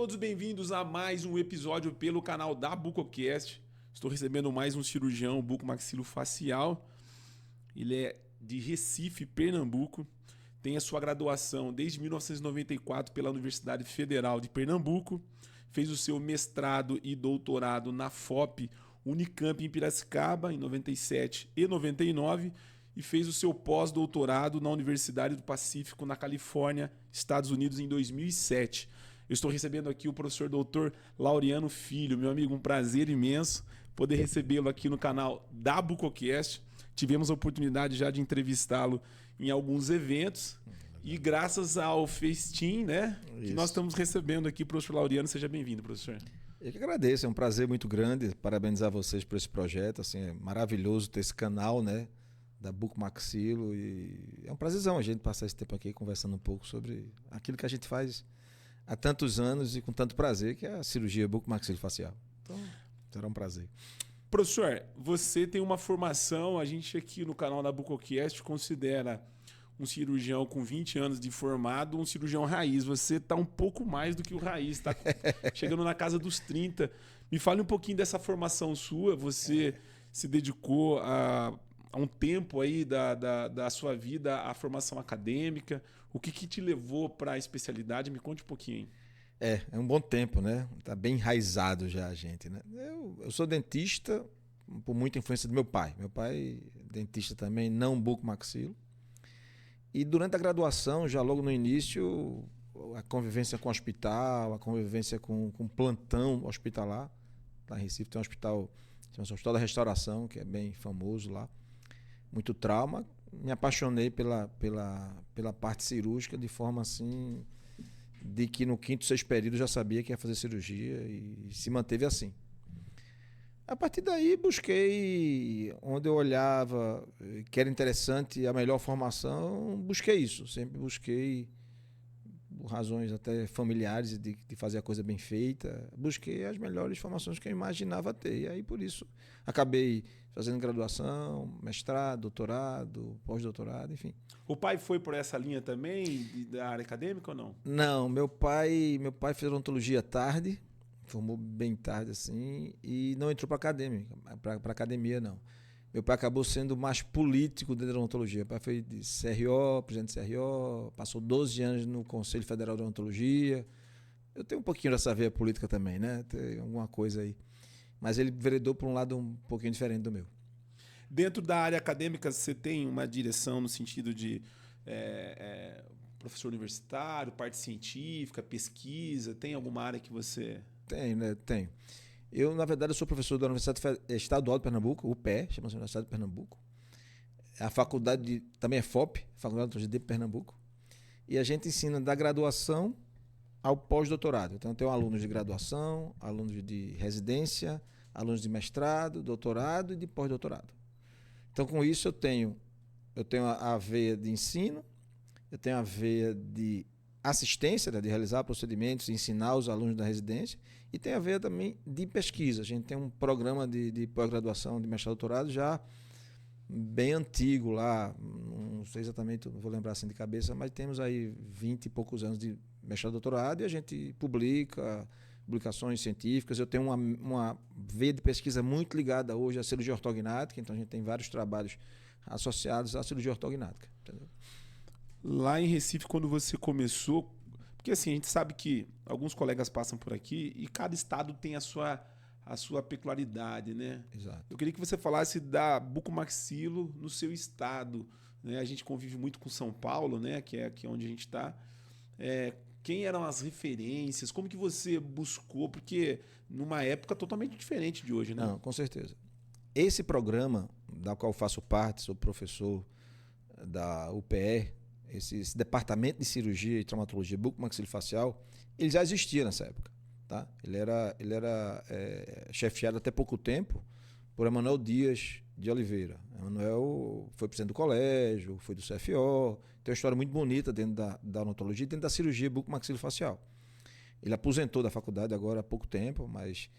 todos bem-vindos a mais um episódio pelo canal da Bucocast. Estou recebendo mais um cirurgião bucomaxilofacial. Ele é de Recife, Pernambuco. Tem a sua graduação desde 1994 pela Universidade Federal de Pernambuco. Fez o seu mestrado e doutorado na FOP Unicamp em Piracicaba em 97 e 99 e fez o seu pós-doutorado na Universidade do Pacífico na Califórnia, Estados Unidos em 2007. Eu estou recebendo aqui o professor Dr. Laureano Filho, meu amigo, um prazer imenso poder recebê-lo aqui no canal da Bucocast. Tivemos a oportunidade já de entrevistá-lo em alguns eventos e graças ao Festim, né, que nós estamos recebendo aqui o professor Laureano. Seja bem-vindo, professor. Eu que agradeço, é um prazer muito grande, parabenizar vocês por esse projeto, assim, é maravilhoso ter esse canal, né, da Bucomaxilo, e é um prazerzão a gente passar esse tempo aqui conversando um pouco sobre aquilo que a gente faz há tantos anos e com tanto prazer, que é a cirurgia bucomaxilofacial. Então, será um prazer. Professor, você tem uma formação, a gente aqui no canal da Bucocast considera um cirurgião com 20 anos de formado um cirurgião raiz. Você está um pouco mais do que o raiz, está chegando na casa dos 30. Me fale um pouquinho dessa formação sua. Você se dedicou a um tempo aí da sua vida à formação acadêmica. O que te levou para a especialidade? Me conte um pouquinho. É um bom tempo, né? Tá bem enraizado já a gente, né? Eu sou dentista por muita influência do meu pai. Meu pai dentista também, não bucomaxilo. E durante a graduação, já logo no início, a convivência com o hospital, a convivência com plantão hospitalar. Lá em Recife tem um hospital, chama-se Hospital da Restauração, que é bem famoso lá. Muito trauma. Me apaixonei pela parte cirúrgica de forma assim, de que no quinto, sexto período já sabia que ia fazer cirurgia e se manteve assim. A partir daí busquei, onde eu olhava que era interessante a melhor formação, busquei isso. Sempre busquei, por razões até familiares de fazer a coisa bem feita, busquei as melhores formações que eu imaginava ter. E aí por isso acabei fazendo graduação, mestrado, doutorado, pós-doutorado, enfim. O pai foi por essa linha também, da área acadêmica ou não? Não, meu pai fez odontologia tarde, formou bem tarde assim, e não entrou para academia não. Meu pai acabou sendo mais político dentro da odontologia. Meu pai foi de CRO, presidente de CRO, passou 12 anos no Conselho Federal de Odontologia. Eu tenho um pouquinho dessa veia política também, né? Tem alguma coisa aí. Mas ele veredou por um lado um pouquinho diferente do meu. Dentro da área acadêmica, você tem uma direção no sentido de professor universitário, parte científica, pesquisa? Tem alguma área que você... Tem, né? Tem. Eu, na verdade, sou professor da Universidade Estadual de Pernambuco, UPE, chama-se Universidade de Pernambuco. A faculdade também é FOP, Faculdade de Odontologia de Pernambuco. E a gente ensina da graduação ao pós-doutorado. Então, eu tenho alunos de graduação, alunos de residência, alunos de mestrado, doutorado e de pós-doutorado. Então, com isso, eu tenho a veia de ensino, eu tenho a veia de assistência, né, de realizar procedimentos, ensinar os alunos da residência, e tem a veia também de pesquisa. A gente tem um programa de pós-graduação, de mestrado e doutorado já bem antigo lá, não sei exatamente, não vou lembrar assim de cabeça, mas temos aí 20 e poucos anos de mestrado e doutorado e a gente publica publicações científicas. Eu tenho uma veia de pesquisa muito ligada hoje à cirurgia ortognática, então a gente tem vários trabalhos associados à cirurgia ortognática. Entendeu? Lá em Recife, quando você começou... Porque assim, a gente sabe que alguns colegas passam por aqui e cada estado tem a sua peculiaridade, né? Exato. Eu queria que você falasse da bucomaxilo no seu estado, né? A gente convive muito com São Paulo, né? Que é onde a gente está. Quem eram as referências? Como que você buscou? Porque numa época totalmente diferente de hoje, né? Não, com certeza. Esse programa, da qual faço parte, sou professor da UPE, esse departamento de cirurgia e traumatologia bucomaxilofacial, ele já existia nessa época. Tá? Ele era chefiado até pouco tempo por Emanuel Dias de Oliveira. Emanuel foi presidente do colégio, foi do CFO, tem uma história muito bonita dentro da odontologia e dentro da cirurgia bucomaxilofacial. Ele aposentou da faculdade agora há pouco tempo, mas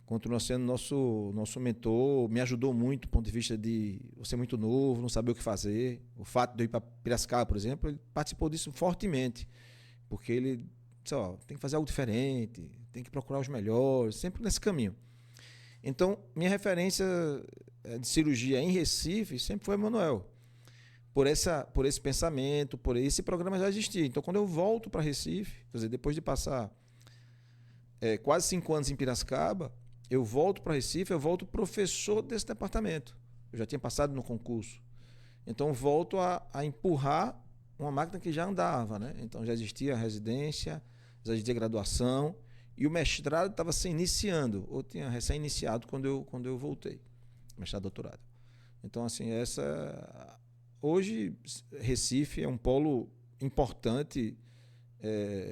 continua sendo nosso mentor, me ajudou muito do ponto de vista de você muito novo, não saber o que fazer. O fato de eu ir para Piracicaba, por exemplo, ele participou disso fortemente, porque ele disse, ó, tem que fazer algo diferente, tem que procurar os melhores, sempre nesse caminho. Então, minha referência de cirurgia em Recife sempre foi Emanuel. Por esse pensamento, por esse programa já existia. Então, quando eu volto para Recife, quer dizer, depois de passar quase 5 anos em Piracicaba, eu volto para Recife, eu volto professor desse departamento. Eu já tinha passado no concurso. Então, volto a empurrar uma máquina que já andava, né? Então, já existia a residência, já existia a graduação, e o mestrado estava se iniciando, ou tinha recém-iniciado quando eu voltei, mestrado, doutorado. Então, assim, hoje, Recife é um polo importante,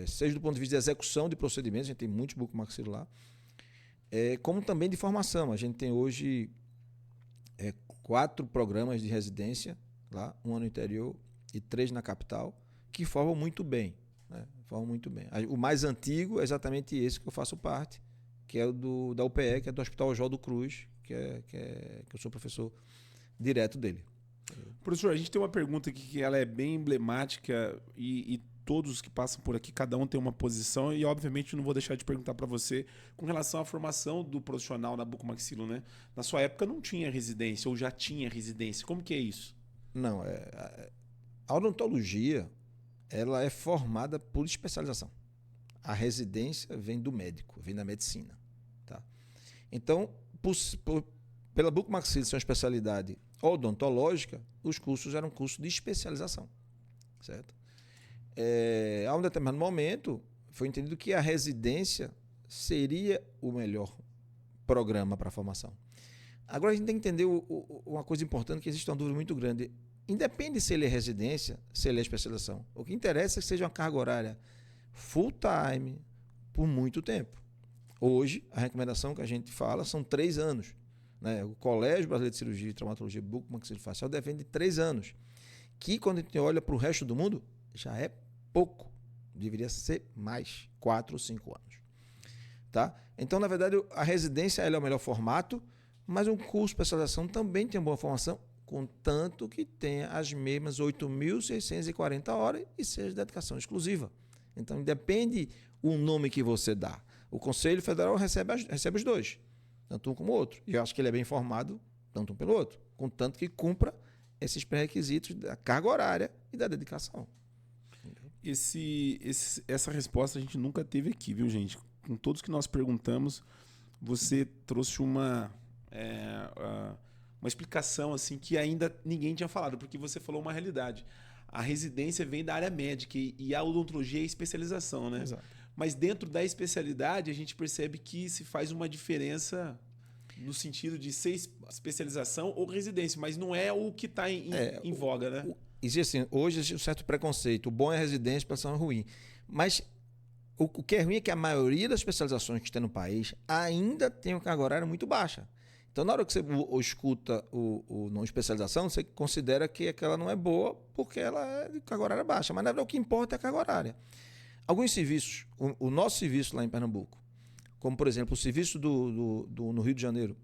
seja do ponto de vista de execução de procedimentos, a gente tem muitos bucomaxilo lá, como também de formação. A gente tem hoje 4 programas de residência lá, 1 no interior e 3 na capital, que formam muito bem. Né? Formam muito bem. O mais antigo é exatamente esse que eu faço parte, que é o da UPE, que é do Hospital Oswaldo Cruz, que eu sou professor direto dele. Professor, a gente tem uma pergunta aqui que ela é bem emblemática e todos que passam por aqui, cada um tem uma posição e, obviamente, não vou deixar de perguntar para você com relação à formação do profissional na bucomaxilo, né? Na sua época não tinha residência ou já tinha residência. Como que é isso? Não, a odontologia ela é formada por especialização. A residência vem do médico, vem da medicina. Tá? Então, pela bucomaxilo ser uma especialidade odontológica, os cursos eram cursos de especialização. Certo? A um determinado momento, foi entendido que a residência seria o melhor programa para a formação. Agora, a gente tem que entender uma coisa importante, que existe uma dúvida muito grande. Independe se ele é residência, se ele é especialização. O que interessa é que seja uma carga horária full time por muito tempo. Hoje, a recomendação que a gente fala são 3 anos. Né? O Colégio Brasileiro de Cirurgia e Traumatologia Bucomaxilofacial defende 3 anos. Que, quando a gente olha para o resto do mundo, já é pouco. Deveria ser mais, 4 ou 5 anos. Tá? Então, na verdade, a residência ela é o melhor formato, mas um curso de especialização também tem uma boa formação, contanto que tenha as mesmas 8.640 horas e seja de dedicação exclusiva. Então, depende o nome que você dá. O Conselho Federal recebe os dois, tanto um como o outro. E eu acho que ele é bem formado, tanto um pelo outro, contanto que cumpra esses pré-requisitos da carga horária e da dedicação. Essa resposta a gente nunca teve aqui, viu, gente? Com todos que nós perguntamos, você trouxe uma explicação assim que ainda ninguém tinha falado, porque você falou uma realidade. A residência vem da área médica e a odontologia é especialização, né? Exato. Mas dentro da especialidade, a gente percebe que se faz uma diferença no sentido de ser especialização ou residência, mas não é o que está em voga, né? Existe assim, hoje existe um certo preconceito. O bom é a residência, a especialização é ruim. Mas o que é ruim é que a maioria das especializações que tem no país ainda tem uma carga horária muito baixa. Então, na hora que você escuta o não especialização, você considera que aquela não é boa porque ela é de carga horária baixa. Mas, na verdade, o que importa é a carga horária. Alguns serviços, o nosso serviço lá em Pernambuco, como, por exemplo, o serviço no Rio de Janeiro,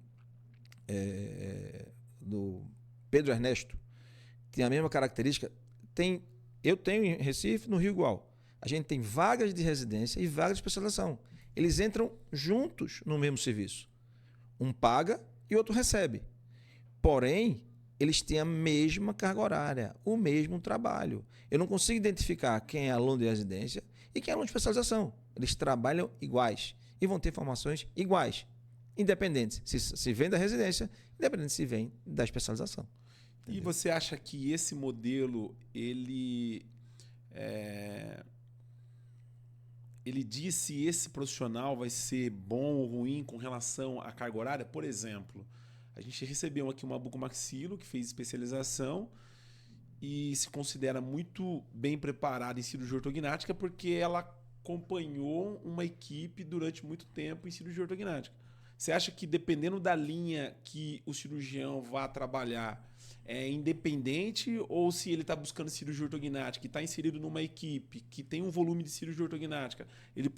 do Pedro Ernesto, tem a mesma característica. Eu tenho em Recife, no Rio igual. A gente tem vagas de residência e vagas de especialização. Eles entram juntos no mesmo serviço. Um paga e o outro recebe. Porém, eles têm a mesma carga horária, o mesmo trabalho. Eu não consigo identificar quem é aluno de residência e quem é aluno de especialização. Eles trabalham iguais e vão ter formações iguais, independente se vem da residência, independente se vem da especialização. Entendeu? E você acha que esse modelo, ele diz se esse profissional vai ser bom ou ruim com relação à carga horária? Por exemplo, a gente recebeu aqui uma bucomaxilo que fez especialização e se considera muito bem preparada em cirurgia ortognática porque ela acompanhou uma equipe durante muito tempo em cirurgia ortognática. Você acha que dependendo da linha que o cirurgião vá trabalhar, é independente ou se ele está buscando cirurgia ortognática e está inserido numa equipe que tem um volume de cirurgia ortognática, ele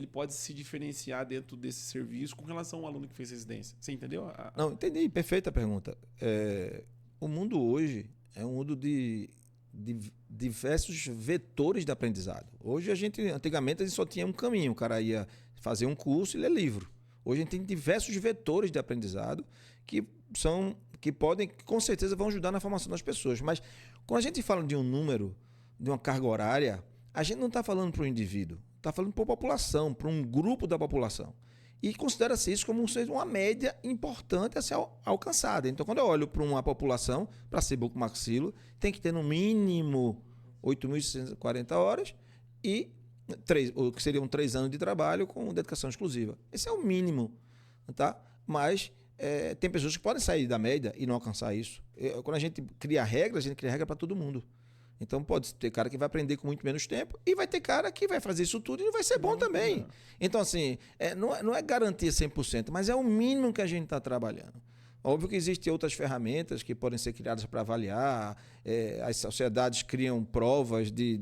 pode se diferenciar dentro desse serviço com relação ao aluno que fez residência? Você entendeu? Não, entendi. Perfeita a pergunta. O mundo hoje é um mundo de diversos vetores de aprendizado. Antigamente a gente só tinha um caminho, o cara ia fazer um curso e ler livro. Hoje a gente tem diversos vetores de aprendizado que com certeza vão ajudar na formação das pessoas. Mas quando a gente fala de um número, de uma carga horária, a gente não está falando para o indivíduo, está falando para a população, para um grupo da população. E considera-se isso como uma média importante a ser alcançada. Então, quando eu olho para uma população, para ser bucomaxilo, tem que ter no mínimo 8.640 horas e o que seriam 3 anos de trabalho com dedicação exclusiva. Esse é o mínimo, tá? Mas tem pessoas que podem sair da média e não alcançar isso. Quando a gente cria regras, a gente cria regra para todo mundo. Então pode ter cara que vai aprender com muito menos tempo e vai ter cara que vai fazer isso tudo e não vai ser bom também. Então, assim, não é garantia 100%, mas é o mínimo que a gente está trabalhando. Óbvio que existem outras ferramentas que podem ser criadas para avaliar. As sociedades criam provas de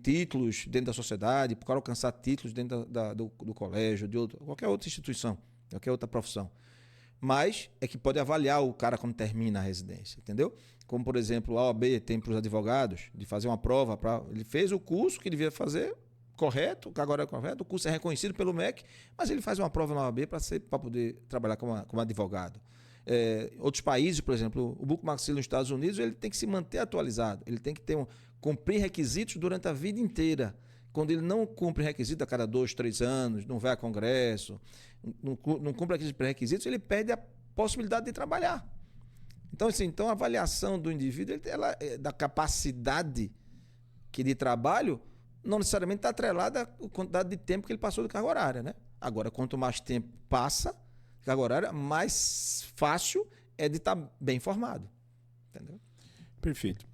títulos dentro da sociedade, para alcançar títulos dentro do colégio, qualquer outra instituição, qualquer outra profissão. Mas é que pode avaliar o cara quando termina a residência, entendeu? Como, por exemplo, a OAB tem para os advogados de fazer uma prova. Ele fez o curso que ele devia fazer, correto, que agora é correto, o curso é reconhecido pelo MEC, mas ele faz uma prova na OAB para poder trabalhar como advogado. Outros países, por exemplo, o bucomaxilo nos Estados Unidos, ele tem que se manter atualizado, ele tem que cumprir requisitos durante a vida inteira. Quando ele não cumpre requisito a cada 2, 3 anos, não vai a congresso, não cumpre aqueles pré-requisitos, ele perde a possibilidade de trabalhar. Então, assim, a avaliação do indivíduo, da capacidade de trabalho, não necessariamente está atrelada à quantidade de tempo que ele passou de carga horária, né? Agora, quanto mais tempo passa de carga horária, mais fácil é de estar bem formado. Entendeu? Perfeito.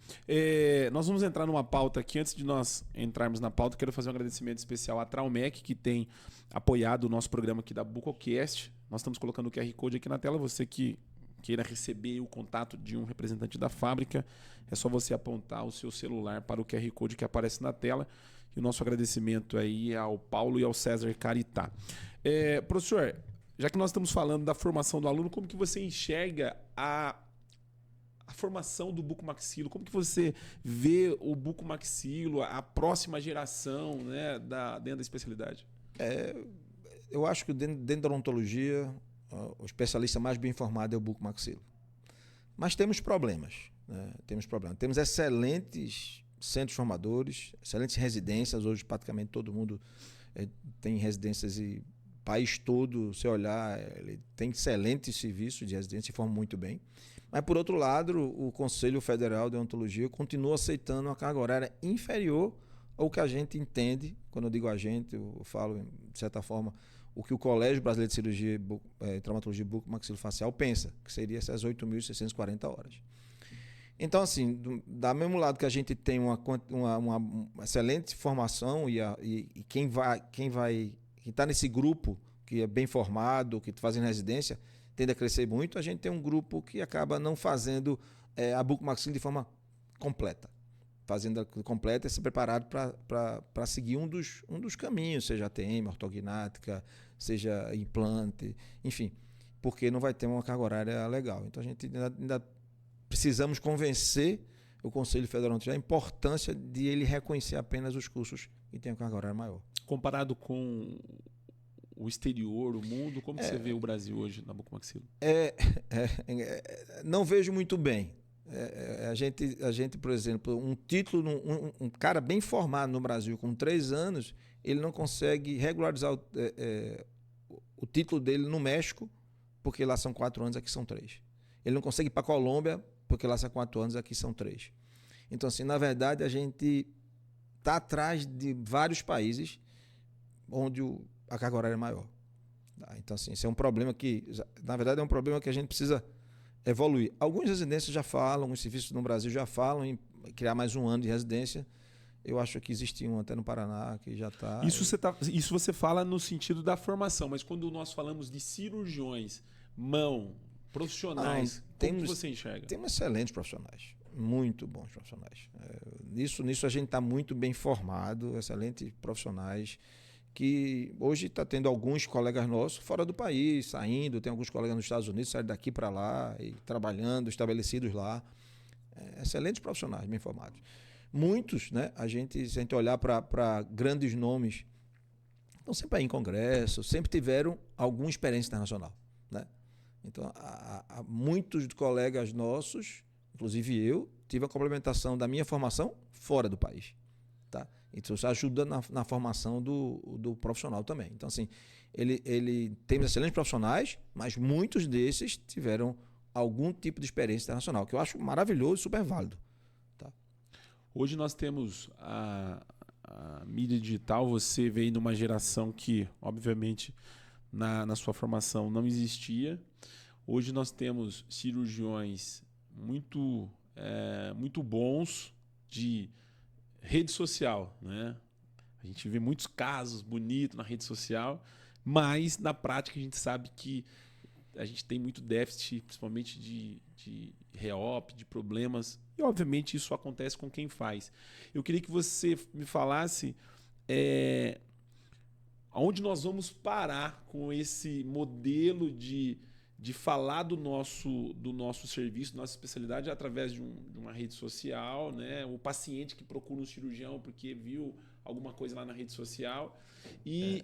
Nós vamos entrar numa pauta aqui. Antes de nós entrarmos na pauta, quero fazer um agradecimento especial à Traumec, que tem apoiado o nosso programa aqui da Bucocast. Nós estamos colocando o QR Code aqui na tela. Você que queira receber o contato de um representante da fábrica, é só você apontar o seu celular para o QR Code que aparece na tela. E o nosso agradecimento aí ao Paulo e ao César Caritá. Professor, já que nós estamos falando da formação do aluno, como que você enxerga a formação do bucomaxilo? Como que você vê o bucomaxilo, a próxima geração, né, dentro da especialidade? Eu acho que dentro da odontologia, o especialista mais bem informado é o bucomaxilo. Mas temos problemas. Né? Temos excelentes centros formadores, excelentes residências. Hoje, praticamente, todo mundo tem residências e o país todo, se olhar, ele tem excelentes serviços de residência e forma muito bem. Mas, por outro lado, o Conselho Federal de Odontologia continua aceitando uma carga horária inferior ao que a gente entende. Quando eu digo a gente, eu falo, de certa forma, o que o Colégio Brasileiro de Cirurgia e Traumatologia Bucomaxilofacial pensa, que seria essas 8.640 horas. Então, assim, do mesmo lado que a gente tem uma excelente formação e quem está nesse grupo, que é bem formado, que está fazendo residência, tende a crescer muito, a gente tem um grupo que acaba não fazendo a bucomaxilo de forma completa. Fazendo completa e se preparado para seguir um dos caminhos, seja ATM, ortognática, seja implante, enfim, porque não vai ter uma carga horária legal. Então a gente ainda precisamos convencer o Conselho Federal da importância de ele reconhecer apenas os cursos que têm uma carga horária maior. Comparado com o exterior, o mundo, como que você vê o Brasil hoje na bucomaxilo? Não vejo muito bem. A gente, por exemplo, um cara bem formado no Brasil com 3 anos, ele não consegue regularizar o título dele no México, porque lá são 4 anos, aqui são 3. Ele não consegue ir para a Colômbia, porque lá são 4 anos, aqui são 3. Então, assim, na verdade, a gente está atrás de vários países onde a carga horária é maior. Então, assim, esse é um problema que, na verdade, é um problema que a gente precisa evoluir. Algumas residências já falam, alguns serviços no Brasil já falam em criar mais 1 ano de residência. Eu acho que existe um até no Paraná que já está. Isso você fala no sentido da formação, mas quando nós falamos de cirurgiões, profissionais, como que você enxerga? Temos excelentes profissionais, muito bons profissionais. Nisso a gente está muito bem formado, excelentes profissionais, que hoje está tendo alguns colegas nossos fora do país, saindo, tem alguns colegas nos Estados Unidos, saem daqui para lá, e trabalhando, estabelecidos lá. excelentes profissionais bem formados. Muitos, né, se a gente olhar para grandes nomes, estão sempre aí em congresso, sempre tiveram alguma experiência internacional, né? Então, muitos colegas nossos, inclusive eu, tive a complementação da minha formação fora do país, tá? Então, isso ajuda na formação do profissional também. Então, assim, ele tem excelentes profissionais, mas muitos desses tiveram algum tipo de experiência internacional, que eu acho maravilhoso e super válido. Tá? Hoje nós temos a mídia digital, você veio de uma geração que, obviamente, na sua formação não existia. Hoje nós temos cirurgiões muito bons de rede social, né? A gente vê muitos casos bonitos na rede social, mas na prática a gente sabe que a gente tem muito déficit, principalmente de reop, de problemas, e obviamente isso acontece com quem faz. Eu queria que você me falasse aonde nós vamos parar com esse modelo de falar do nosso serviço, da nossa especialidade através de uma rede social, né? O paciente que procura um cirurgião porque viu alguma coisa lá na rede social. E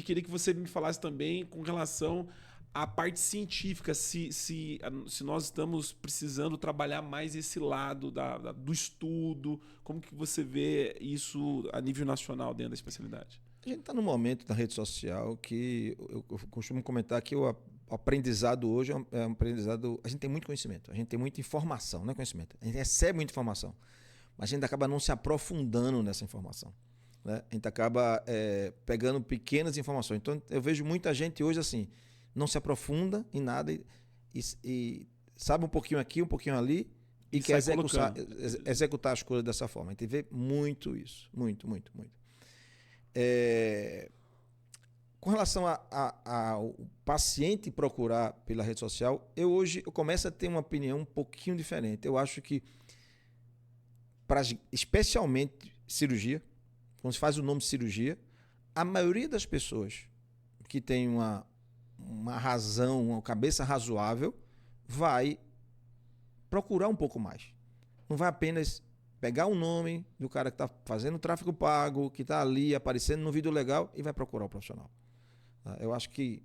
queria que você me falasse também com relação à parte científica, se nós estamos precisando trabalhar mais esse lado do estudo, como que você vê isso a nível nacional dentro da especialidade? A gente está num momento na rede social que eu costumo comentar que o aprendizado hoje é um aprendizado. A gente tem muito conhecimento, a gente tem muita informação, não é conhecimento. A gente recebe muita informação, mas a gente acaba não se aprofundando nessa informação, né? A gente acaba pegando pequenas informações. Então, eu vejo muita gente hoje assim, não se aprofunda em nada e sabe um pouquinho aqui, um pouquinho ali e quer executar as coisas dessa forma. A gente vê muito isso, muito. Com relação ao paciente procurar pela rede social, hoje eu começo a ter uma opinião um pouquinho diferente. Eu acho que, especialmente cirurgia, quando se faz o nome de cirurgia, a maioria das pessoas que tem uma razão, uma cabeça razoável, vai procurar um pouco mais. Não vai apenas pegar o nome do cara que está fazendo tráfego pago, que está ali aparecendo no vídeo legal e vai procurar o profissional. Eu acho que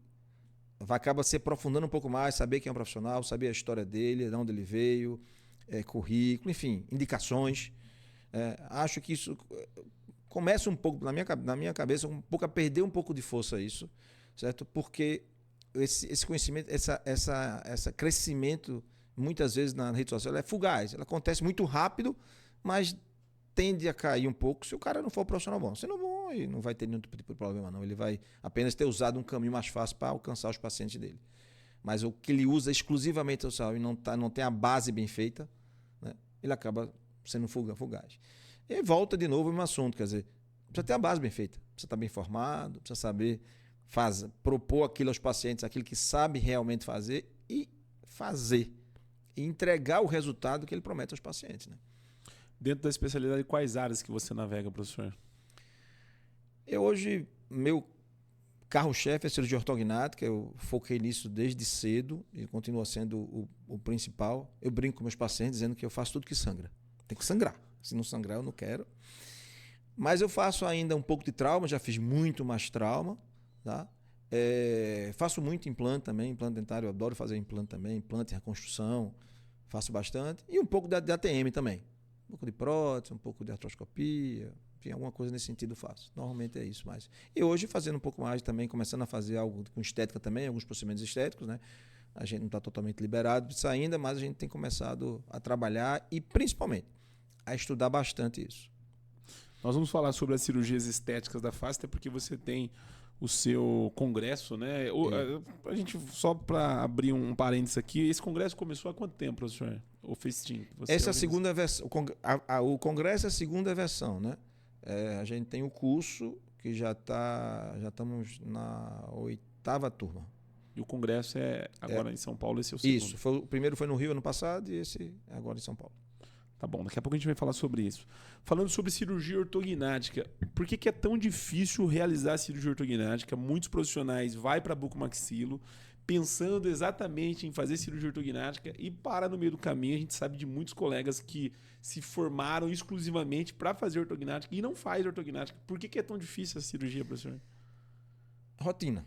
acaba se aprofundando um pouco mais, saber quem é o profissional, saber a história dele, de onde ele veio, currículo, enfim, indicações. Acho que isso começa um pouco, na minha cabeça, um pouco a perder um pouco de força isso, certo? Porque esse conhecimento, esse crescimento, muitas vezes na rede social, é fugaz. Ela acontece muito rápido, mas tende a cair um pouco se o cara não for profissional bom. Se não bom, ele não vai ter nenhum tipo de problema, não. Ele vai apenas ter usado um caminho mais fácil para alcançar os pacientes dele. Mas o que ele usa exclusivamente o social e não tem a base bem feita, né, ele acaba sendo fugaz. E aí volta de novo no assunto, quer dizer, precisa ter a base bem feita, precisa estar bem informado, precisa saber propor aquilo aos pacientes, aquilo que sabe realmente fazer e entregar o resultado que ele promete aos pacientes, né? Dentro da especialidade, quais áreas que você navega, professor? Hoje, meu carro-chefe é cirurgia ortognática, eu foquei nisso desde cedo e continua sendo o principal. Eu brinco com meus pacientes dizendo que eu faço tudo que sangra. Tem que sangrar. Se não sangrar, eu não quero. Mas eu faço ainda um pouco de trauma, já fiz muito mais trauma. Tá? Faço muito implante também, implante dentário, eu adoro fazer implante também, implante e reconstrução, faço bastante. E um pouco de ATM também. Um pouco de prótese, um pouco de artroscopia, enfim, alguma coisa nesse sentido faço. Normalmente é isso mais. E hoje fazendo um pouco mais também, começando a fazer algo com estética também, alguns procedimentos estéticos, né? A gente não está totalmente liberado disso ainda, mas a gente tem começado a trabalhar e principalmente a estudar bastante isso. Nós vamos falar sobre as cirurgias estéticas da face, até porque você tem o seu congresso, né? A gente, só para abrir um parênteses aqui, esse congresso começou há quanto tempo, professor? O festim? Essa é a segunda versão. O congresso é a segunda versão, né? A gente tem o curso que já estamos na 8ª turma. E o congresso é agora em São Paulo, esse é o segundo? Isso, o primeiro foi no Rio ano passado e esse é agora em São Paulo. Tá bom, daqui a pouco a gente vai falar sobre isso. Falando sobre cirurgia ortognática, por que é tão difícil realizar a cirurgia ortognática? Muitos profissionais vão para bucomaxilo, pensando exatamente em fazer cirurgia ortognática e para no meio do caminho. A gente sabe de muitos colegas que se formaram exclusivamente para fazer ortognática e não faz ortognática. Por que é tão difícil essa cirurgia, professor? Rotina.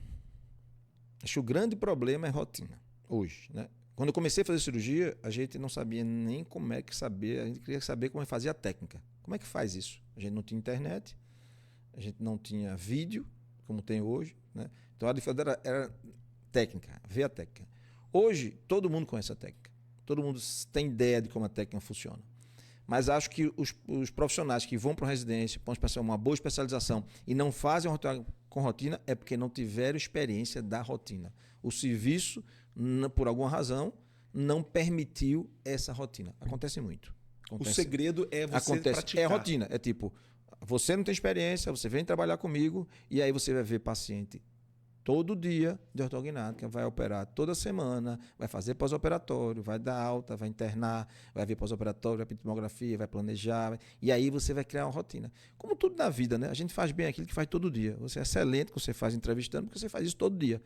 Acho que o grande problema é rotina, hoje, né? Quando eu comecei a fazer cirurgia, a gente não sabia nem como é que saber, a gente queria saber como é que fazia a técnica. Como é que faz isso? A gente não tinha internet, a gente não tinha vídeo, como tem hoje, né? Então a dificuldade era técnica, ver a técnica. Hoje, todo mundo conhece a técnica. Todo mundo tem ideia de como a técnica funciona. Mas acho que os profissionais que vão para uma residência, vão para uma boa especialização e não fazem com rotina é porque não tiveram experiência da rotina. O serviço, por alguma razão, não permitiu essa rotina. Acontece muito. O segredo é você praticar. É rotina. É tipo, você não tem experiência, você vem trabalhar comigo e aí você vai ver paciente todo dia de ortognática, vai operar toda semana, vai fazer pós-operatório, vai dar alta, vai internar, vai ver pós-operatório, vai para tomografia, vai planejar, e aí você vai criar uma rotina. Como tudo na vida, né? A gente faz bem aquilo que faz todo dia. Você é excelente que você faz entrevistando, porque você faz isso todo dia.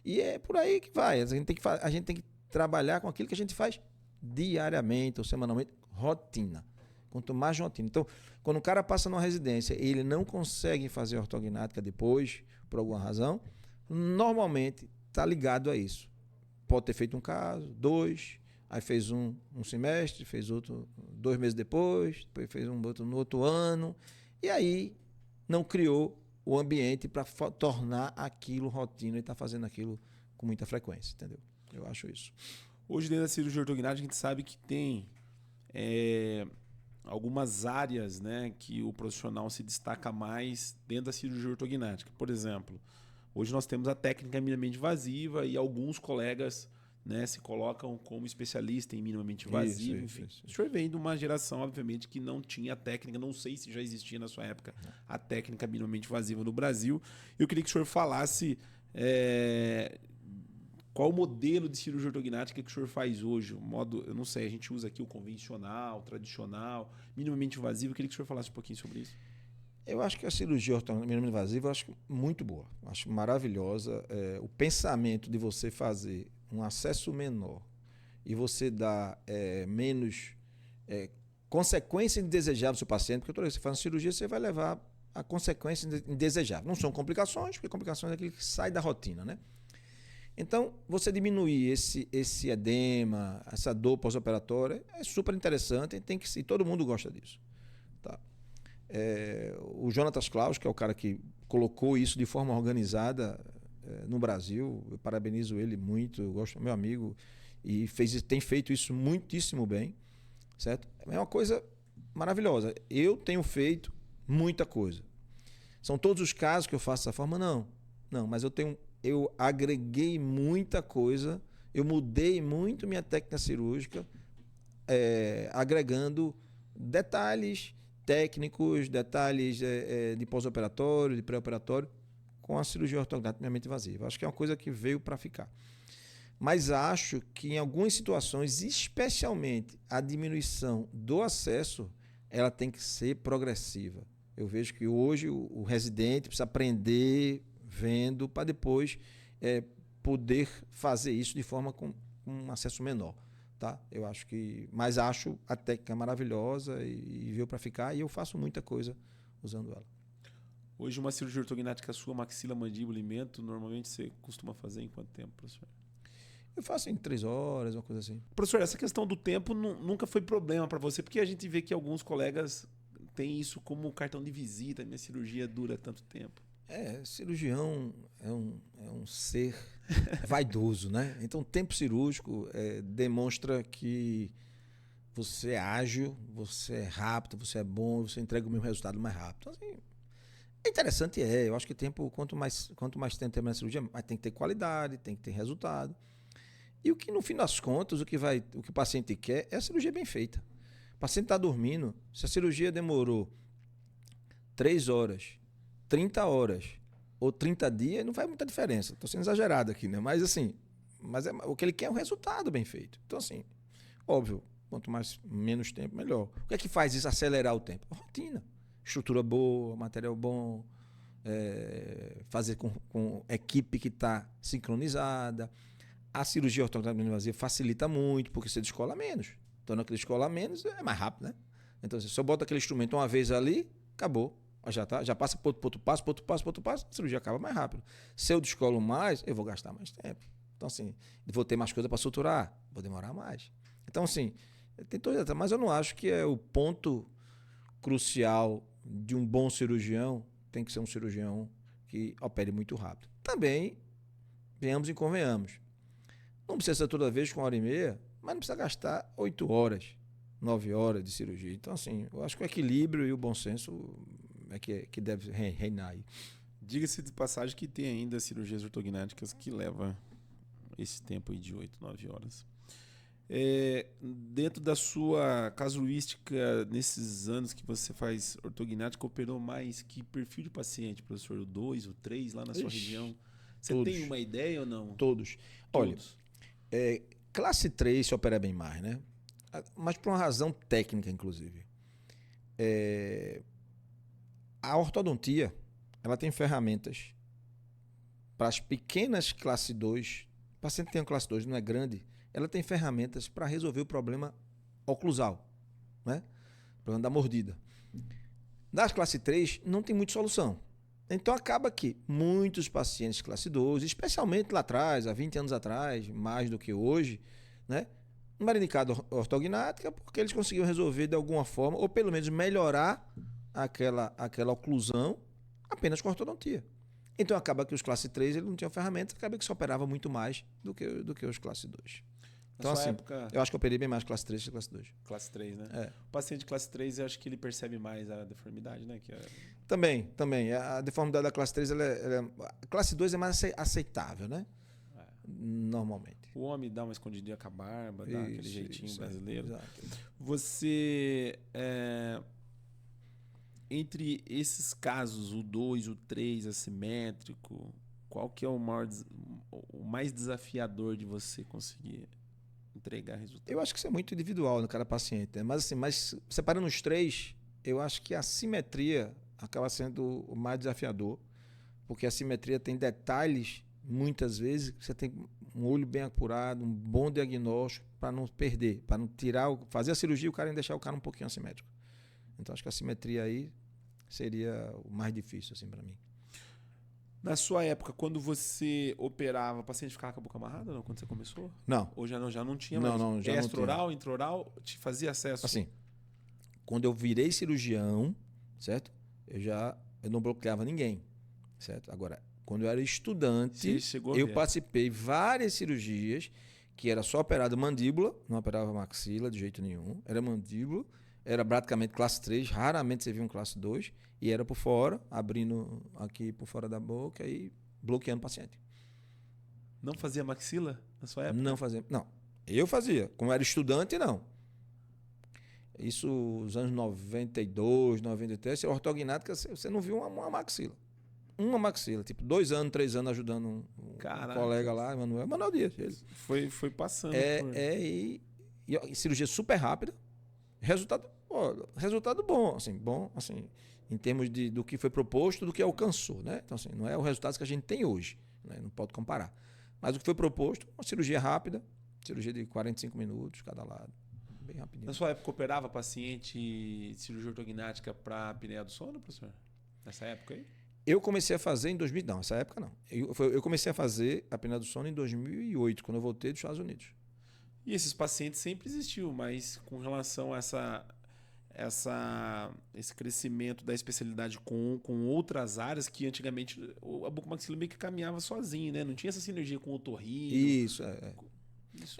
E é por aí que vai. A gente tem que trabalhar com aquilo que a gente faz diariamente ou semanalmente, rotina. Quanto mais rotina. Então, quando o cara passa numa residência e ele não consegue fazer ortognática depois, por alguma razão, normalmente está ligado a isso. Pode ter feito um caso, 2, aí fez um semestre, fez outro 2 meses depois fez um outro no outro ano, e aí não criou o ambiente para tornar aquilo rotina e está fazendo aquilo com muita frequência, entendeu? Eu acho isso. Hoje, dentro da cirurgia ortognática, a gente sabe que tem algumas áreas, né, que o profissional se destaca mais dentro da cirurgia ortognática. Por exemplo, hoje nós temos a técnica minimamente invasiva e alguns colegas, né, se colocam como especialista em minimamente invasivo. Enfim, o senhor vem de uma geração, obviamente, que não tinha técnica, não sei se já existia na sua época a técnica minimamente invasiva no Brasil. Eu queria que o senhor falasse qual o modelo de cirurgia ortognática que o senhor faz hoje. O modo, eu não sei, a gente usa aqui o convencional, o tradicional, minimamente invasivo. Eu queria que o senhor falasse um pouquinho sobre isso. Eu acho que a cirurgia minimamente invasiva eu acho muito boa, acho maravilhosa. O pensamento de você fazer um acesso menor e você dar menos consequência indesejável do seu paciente, porque toda vez que você faz uma cirurgia, você vai levar a consequência indesejável. Não são complicações, porque complicações é aquilo que sai da rotina, né? Então, você diminuir esse edema, essa dor pós-operatória, é super interessante e todo mundo gosta disso. Tá? O Jonatas Klaus, que é o cara que colocou isso de forma organizada no Brasil, eu parabenizo ele muito, eu gosto do meu amigo, e tem feito isso muitíssimo bem, certo? É uma coisa maravilhosa. Eu tenho feito muita coisa. São todos os casos que eu faço dessa forma? Não, mas eu agreguei muita coisa, eu mudei muito minha técnica cirúrgica, agregando detalhes técnicos, detalhes de pós-operatório, de pré-operatório, com a cirurgia ortognática minimamente invasiva. Acho que é uma coisa que veio para ficar. Mas acho que em algumas situações, especialmente a diminuição do acesso, ela tem que ser progressiva. Eu vejo que hoje o residente precisa aprender vendo para depois poder fazer isso de forma com um acesso menor. Tá? Mas acho a técnica maravilhosa e veio para ficar, e eu faço muita coisa usando ela. Hoje, uma cirurgia ortognática sua, maxila, mandíbula e mento, normalmente você costuma fazer em quanto tempo, professor? Eu faço em 3 horas, uma coisa assim. Professor, essa questão do tempo nunca foi problema para você, porque a gente vê que alguns colegas têm isso como cartão de visita, minha cirurgia dura tanto tempo. Cirurgião é um ser vaidoso, né? Então, o tempo cirúrgico demonstra que você é ágil, você é rápido, você é bom, você entrega o mesmo resultado mais rápido. Então, assim, é interessante, eu acho que quanto mais tempo tem na cirurgia, mais tem que ter qualidade, tem que ter resultado. E o que, no fim das contas, o que o paciente quer é a cirurgia bem feita. O paciente está dormindo, se a cirurgia demorou 3 horas, 30 horas ou 30 dias, não faz muita diferença. Estou sendo exagerado aqui, né? Mas assim, o que ele quer é um resultado bem feito. Então, assim, óbvio, quanto menos tempo, melhor. O que é que faz isso acelerar o tempo? A rotina. Estrutura boa, material bom, fazer com equipe que está sincronizada. A cirurgia ortognática invasiva facilita muito, porque você descola menos. Então, naquele descola menos, é mais rápido, né? Então, se eu boto aquele instrumento uma vez ali, acabou. Já passa para outro passo, a cirurgia acaba mais rápido. Se eu descolo mais, eu vou gastar mais tempo. Então, assim, vou ter mais coisa para suturar, vou demorar mais. Então, assim, tem toda, mas eu não acho que é o ponto crucial de um bom cirurgião, tem que ser um cirurgião que opere muito rápido. Também, venhamos e convenhamos. Não precisa ser toda vez com 1h30, mas não precisa gastar 8 horas, 9 horas de cirurgia. Então, assim, eu acho que o equilíbrio e o bom senso é que deve reinar aí. Diga-se de passagem que tem ainda cirurgias ortognáticas que levam esse tempo aí de 8, 9 horas. Dentro da sua casuística, nesses anos que você faz ortognática, operou mais que perfil de paciente, professor? O 2, o 3, lá na sua região? Você todos. tem uma ideia ou não? Todos. Olha, classe 3 se opera bem mais, né? Mas por uma razão técnica, inclusive. A ortodontia, ela tem ferramentas para as pequenas classe 2. O paciente tem uma classe 2, não é grande, ela tem ferramentas para resolver o problema oclusal, né? O problema da mordida. Das classe 3, não tem muita solução. Então, acaba que muitos pacientes classe 2, especialmente lá atrás, há 20 anos atrás, mais do que hoje, né? Não era indicado ortognática porque eles conseguiam resolver de alguma forma, ou pelo menos melhorar aquela oclusão apenas com ortodontia. Então, acaba que os classe 3 ele não tinham ferramentas, acaba que se operava muito mais do que os classe 2. Então, assim, época, eu acho que eu operei bem mais classe 3 que classe 2. Classe 3, né? O paciente classe 3, eu acho que ele percebe mais a deformidade, né? Também. A deformidade da classe 3, a classe 2 é mais aceitável, né? Normalmente. O homem dá uma escondidinha com a barba, dá aquele jeitinho brasileiro. Exato. Você, entre esses casos, o 2, o 3, assimétrico, qual que é o mais desafiador de você conseguir entregar resultado? Eu acho que isso é muito individual no cada paciente, né? Mas separando os 3, eu acho que a simetria acaba sendo o mais desafiador, porque a simetria tem detalhes, muitas vezes, que você tem um olho bem apurado, um bom diagnóstico para não perder, para não fazer a cirurgia e o cara deixar o cara um pouquinho assimétrico. Então, acho que a simetria aí seria o mais difícil, assim, para mim. Na sua época, quando você operava, o paciente ficava com a boca amarrada, não? Quando você começou? Não. Ou já não tinha mais? Não, já não tinha. Extra-oral, intra-oral, te fazia acesso? Assim, quando eu virei cirurgião, certo? Eu não bloqueava ninguém, certo? Agora, quando eu era estudante, eu participei de várias cirurgias que era só operado mandíbula, não operava maxila de jeito nenhum, era mandíbula, era praticamente classe 3, raramente você via um classe 2, e era por fora, abrindo aqui por fora da boca e bloqueando o paciente. Não fazia maxila na sua época? Não fazia. Não, eu fazia. Como eu era estudante, não. Isso nos anos 92, 93, a ortognática, você não viu uma maxila. Uma maxila, tipo 2 anos, 3 anos ajudando um colega lá, Manuel Dias. Ele foi passando. E cirurgia super rápida, resultado bom, assim, em termos do que foi proposto, do que alcançou, né? Então, assim, não é o resultado que a gente tem hoje, né? Não pode comparar. Mas o que foi proposto, uma cirurgia rápida, cirurgia de 45 minutos cada lado, bem rapidinho. Na sua época, operava paciente cirurgia ortognática para apneia do sono, professor? Nessa época aí? Eu comecei a fazer em 2000, não, nessa época não. Eu comecei a fazer a apneia do sono em 2008, quando eu voltei dos Estados Unidos. E esses pacientes sempre existiu, mas com relação a esse crescimento da especialidade com outras áreas que antigamente a bucomaxila meio que caminhava sozinho, né? Não tinha essa sinergia com o otorrino. Isso.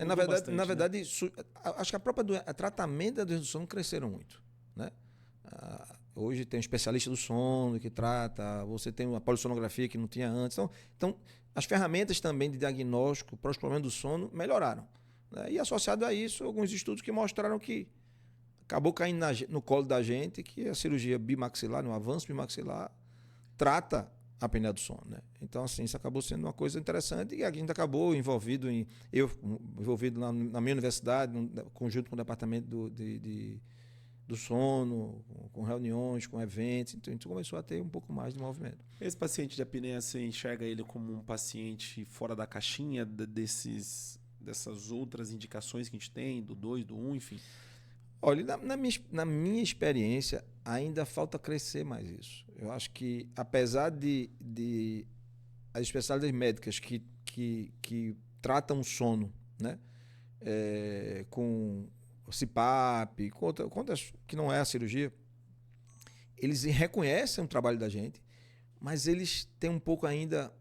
Na verdade, né? Acho que o tratamento da doença do sono cresceram muito, né? Hoje tem um especialista do sono que trata, você tem uma polissonografia que não tinha antes. Então as ferramentas também de diagnóstico para os problemas do sono melhoraram, né? E associado a isso, alguns estudos que mostraram que acabou caindo no colo da gente que a cirurgia bimaxilar, no avanço bimaxilar, trata a apneia do sono, né? Então, assim, isso acabou sendo uma coisa interessante e a gente acabou envolvido lá na minha universidade, conjunto com o departamento do sono, com reuniões, com eventos. Então, a gente começou a ter um pouco mais de movimento. Esse paciente de apneia, você enxerga ele como um paciente fora da caixinha dessas outras indicações que a gente tem, do 2, do 1, enfim? Olha, na minha experiência, ainda falta crescer mais isso. Eu acho que, apesar de as especialidades médicas que tratam o sono, né, com CPAP, com outras que não é a cirurgia, eles reconhecem o trabalho da gente, mas eles têm um pouco ainda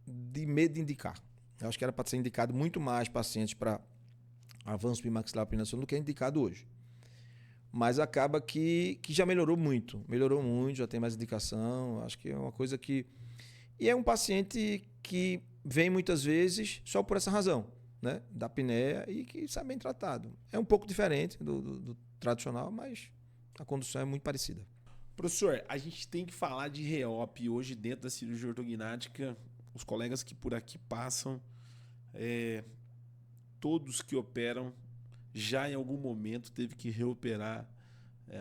de medo de indicar. Eu acho que era para ser indicado muito mais pacientes para avanço bimaxilar peninacional do que é indicado hoje. Mas acaba que já melhorou muito, já tem mais indicação. Acho que é uma coisa que... E é um paciente que vem muitas vezes só por essa razão, né, da apneia, e que está bem tratado. É um pouco diferente do tradicional, mas a condução é muito parecida. Professor, a gente tem que falar de REOP hoje dentro da cirurgia ortognática. Os colegas que por aqui passam, todos que operam, já em algum momento teve que reoperar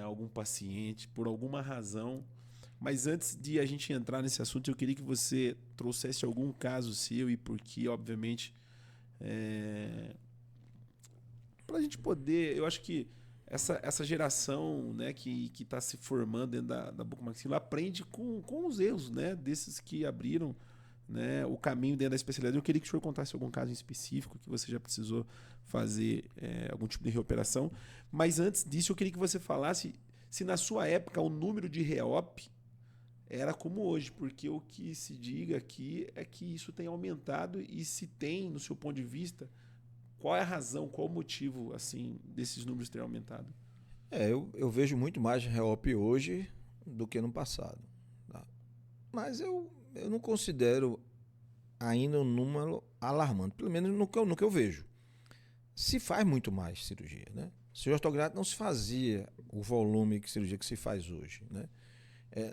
algum paciente por alguma razão. Mas antes de a gente entrar nesse assunto, eu queria que você trouxesse algum caso seu e por que, obviamente, para a gente poder... Eu acho que essa geração, né, que está se formando dentro da bucomaxila aprende com os erros, né, desses que abriram, né, o caminho dentro da especialidade. Eu queria que o senhor contasse algum caso em específico que você já precisou fazer algum tipo de reoperação. Mas antes disso, eu queria que você falasse se na sua época o número de REOP era como hoje, porque o que se diga aqui é que isso tem aumentado, e se tem, no seu ponto de vista, qual é a razão, qual o motivo assim desses números terem aumentado? Eu vejo muito mais REOP hoje do que no passado. Tá? Mas eu não considero ainda um número alarmante, pelo menos no que eu vejo. Se faz muito mais cirurgia, né? Cirurgia ortognática não se fazia o volume de cirurgia que se faz hoje, né?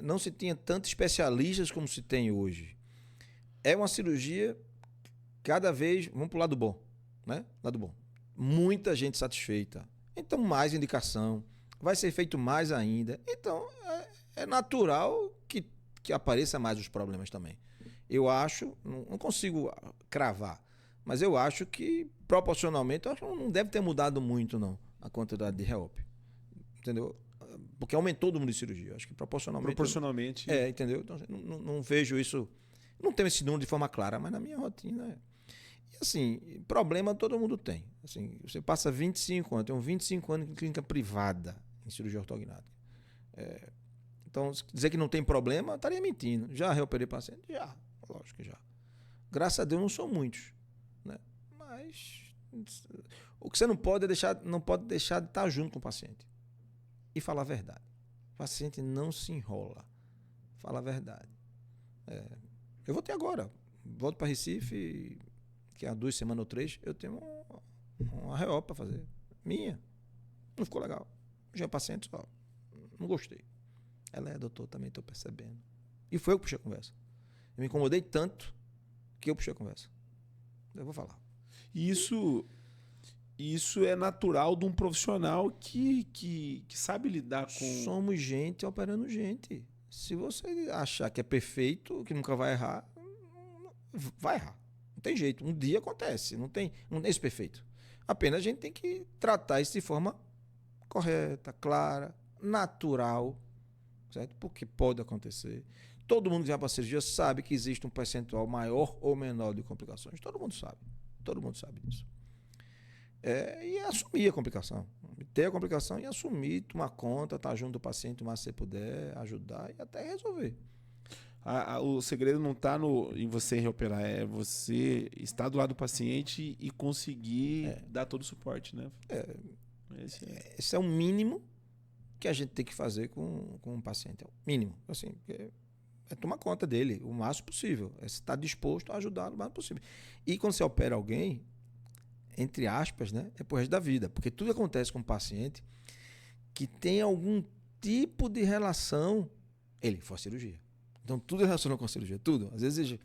Não se tinha tantos especialistas como se tem hoje. É uma cirurgia cada vez... Vamos para o lado bom, né? Lado bom. Muita gente satisfeita. Então, mais indicação. Vai ser feito mais ainda. Então, é natural que apareça mais os problemas também. Eu acho... Não consigo cravar. Mas eu acho que, proporcionalmente, eu acho que não deve ter mudado muito, não, a quantidade de REOP. Entendeu? Porque aumentou o número de cirurgia. Acho que proporcionalmente. Entendeu? Então, não vejo isso. Não tenho esse número de forma clara, mas na minha rotina E assim, problema todo mundo tem. Assim, você passa 25 anos, eu tenho 25 anos em clínica privada em cirurgia ortognática. Então, dizer que não tem problema, eu estaria mentindo. Já reoperei paciente? Já. Lógico que já. Graças a Deus não são muitos. Né? Mas o que você não pode deixar de estar junto com o paciente. E falar a verdade. O paciente não se enrola. Fala a verdade. Eu vou ter agora. Volto para Recife, que há 2 semanas ou 3, eu tenho uma REOP para fazer. Minha. Não ficou legal. Já paciente só. Não gostei. Ela doutor, também estou percebendo. E foi eu que puxei a conversa. Eu me incomodei tanto que eu puxei a conversa. Eu vou falar. Isso é natural de um profissional que sabe lidar com... Somos gente operando gente. Se você achar que é perfeito, que nunca vai errar, vai errar. Não tem jeito. Um dia acontece. Não tem isso perfeito. Apenas a gente tem que tratar isso de forma correta, clara, natural, certo? Porque pode acontecer. Todo mundo que vai para a cirurgia sabe que existe um percentual maior ou menor de complicações. Todo mundo sabe. Todo mundo sabe disso. E assumir a complicação. Ter a complicação e assumir, tomar conta, estar junto do paciente, o mais que você puder, ajudar e até resolver. O segredo não está em você reoperar, é você estar do lado do paciente e conseguir dar todo o suporte, né? Esse é o mínimo que a gente tem que fazer com um paciente. É o mínimo. Assim, é tomar conta dele o máximo possível. É estar disposto a ajudar o máximo possível. E quando você opera alguém, entre aspas, né, é pro resto da vida. Porque tudo acontece com um paciente que tem algum tipo de relação. Ele foi a cirurgia. Então, tudo é relacionado com a cirurgia. Tudo. Às vezes,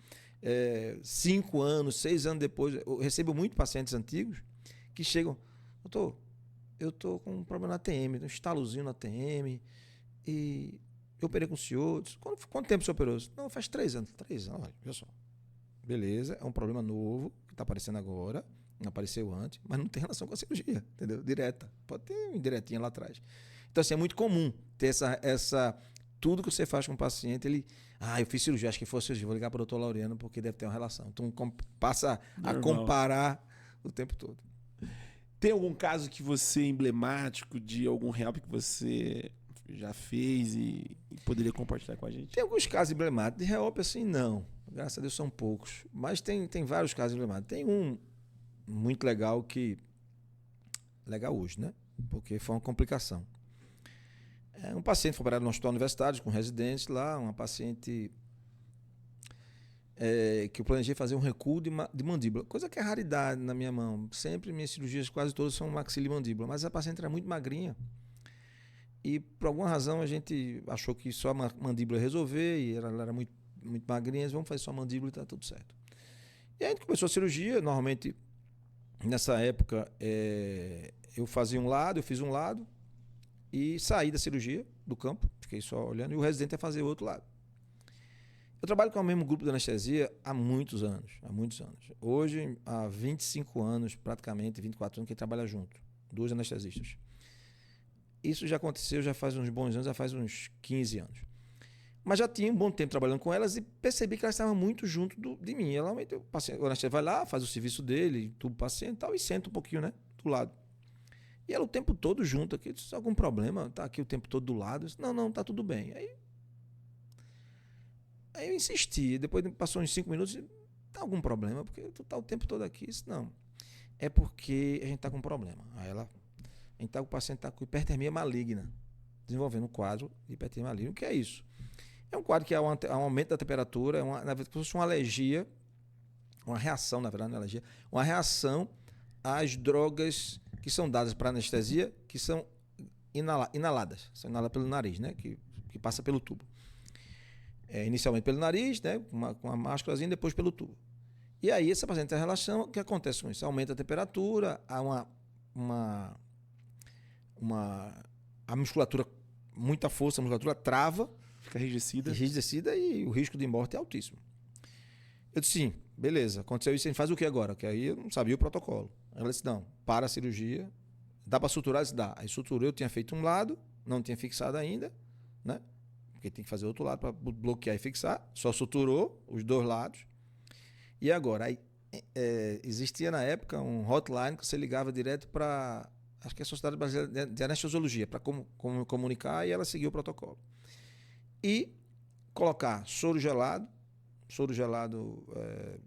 5 anos, 6 anos depois, eu recebo muitos pacientes antigos que chegam, doutor, eu tô com um problema na ATM, um estalozinho na ATM, e eu operei com o senhor. Disse, quanto tempo o senhor operou? Disse, não, faz 3 anos. 3 anos, olha, veja só. Beleza, é um problema novo, que está aparecendo agora, não apareceu antes, mas não tem relação com a cirurgia, entendeu? Direta. Pode ter uma indiretinha lá atrás. Então, assim, é muito comum ter essa tudo que você faz com o paciente, ele... eu fiz cirurgia, acho que foi cirurgia, vou ligar para o doutor Laureano porque deve ter uma relação. Então, passa a comparar o tempo todo. Tem algum caso que você, emblemático, de algum help que você já fez e poderia compartilhar com a gente? Tem alguns casos emblemáticos. De help, assim, não. Graças a Deus são poucos. Mas tem vários casos emblemáticos. Tem um muito legal que... Legal hoje, né? Porque foi uma complicação. Um paciente foi operado no hospital universitário com residentes lá, uma paciente que eu planejei fazer um recuo de mandíbula, coisa que é raridade na minha mão. Sempre minhas cirurgias quase todas são maxila e mandíbula, mas a paciente era muito magrinha e por alguma razão a gente achou que só a mandíbula ia resolver e ela era muito, muito magrinha, vamos fazer só a mandíbula e está tudo certo. E aí a gente começou a cirurgia, normalmente nessa época eu fazia um lado, eu fiz um lado, e saí da cirurgia, do campo, fiquei só olhando, e o residente ia fazer o outro lado. Eu trabalho com o mesmo grupo de anestesia há muitos anos. Hoje, há 25 anos, praticamente, 24 anos, que a gente trabalha junto. 2 anestesistas. Isso já aconteceu, já faz uns bons anos, já faz uns 15 anos. Mas já tinha um bom tempo trabalhando com elas e percebi que elas estavam muito junto de mim. O anestesista vai lá, faz o serviço dele, entuba o paciente e tal, e senta um pouquinho, né, do lado. E ela o tempo todo junto aqui. Disse, algum problema? Tá aqui o tempo todo do lado? Disse, não, tá tudo bem. Aí eu insisti. Depois passou uns 5 minutos. Disse, tá algum problema? Porque tu tá o tempo todo aqui. Disse, não. É porque a gente tá com um problema. O paciente tá com hipertermia maligna. Desenvolvendo um quadro de hipertermia maligna. O que é isso? É um quadro que é um aumento da temperatura. Na verdade, como se fosse uma alergia. Uma reação, na verdade, não é alergia. Uma reação às drogas que são dadas para anestesia, que são inaladas. São inaladas pelo nariz, né? Que passa pelo tubo. Inicialmente pelo nariz, né? Com uma máscarazinha, depois pelo tubo. E aí, essa paciente tem relação, o que acontece com isso? Aumenta a temperatura, há a musculatura, muita força, a musculatura trava, fica enrijecida e o risco de morte é altíssimo. Eu disse, sim, beleza, aconteceu isso, a gente faz o que agora? Que aí eu não sabia o protocolo. Ela disse, não, para a cirurgia, dá para suturar? Eu disse, dá. Aí suturou, eu tinha feito um lado, não tinha fixado ainda, né? Porque tem que fazer outro lado para bloquear e fixar. Só suturou os 2 lados. E agora? Aí, existia na época um hotline que você ligava direto para, acho que é a Sociedade Brasileira de Anestesiologia, para comunicar, e ela seguiu o protocolo. E colocar soro gelado,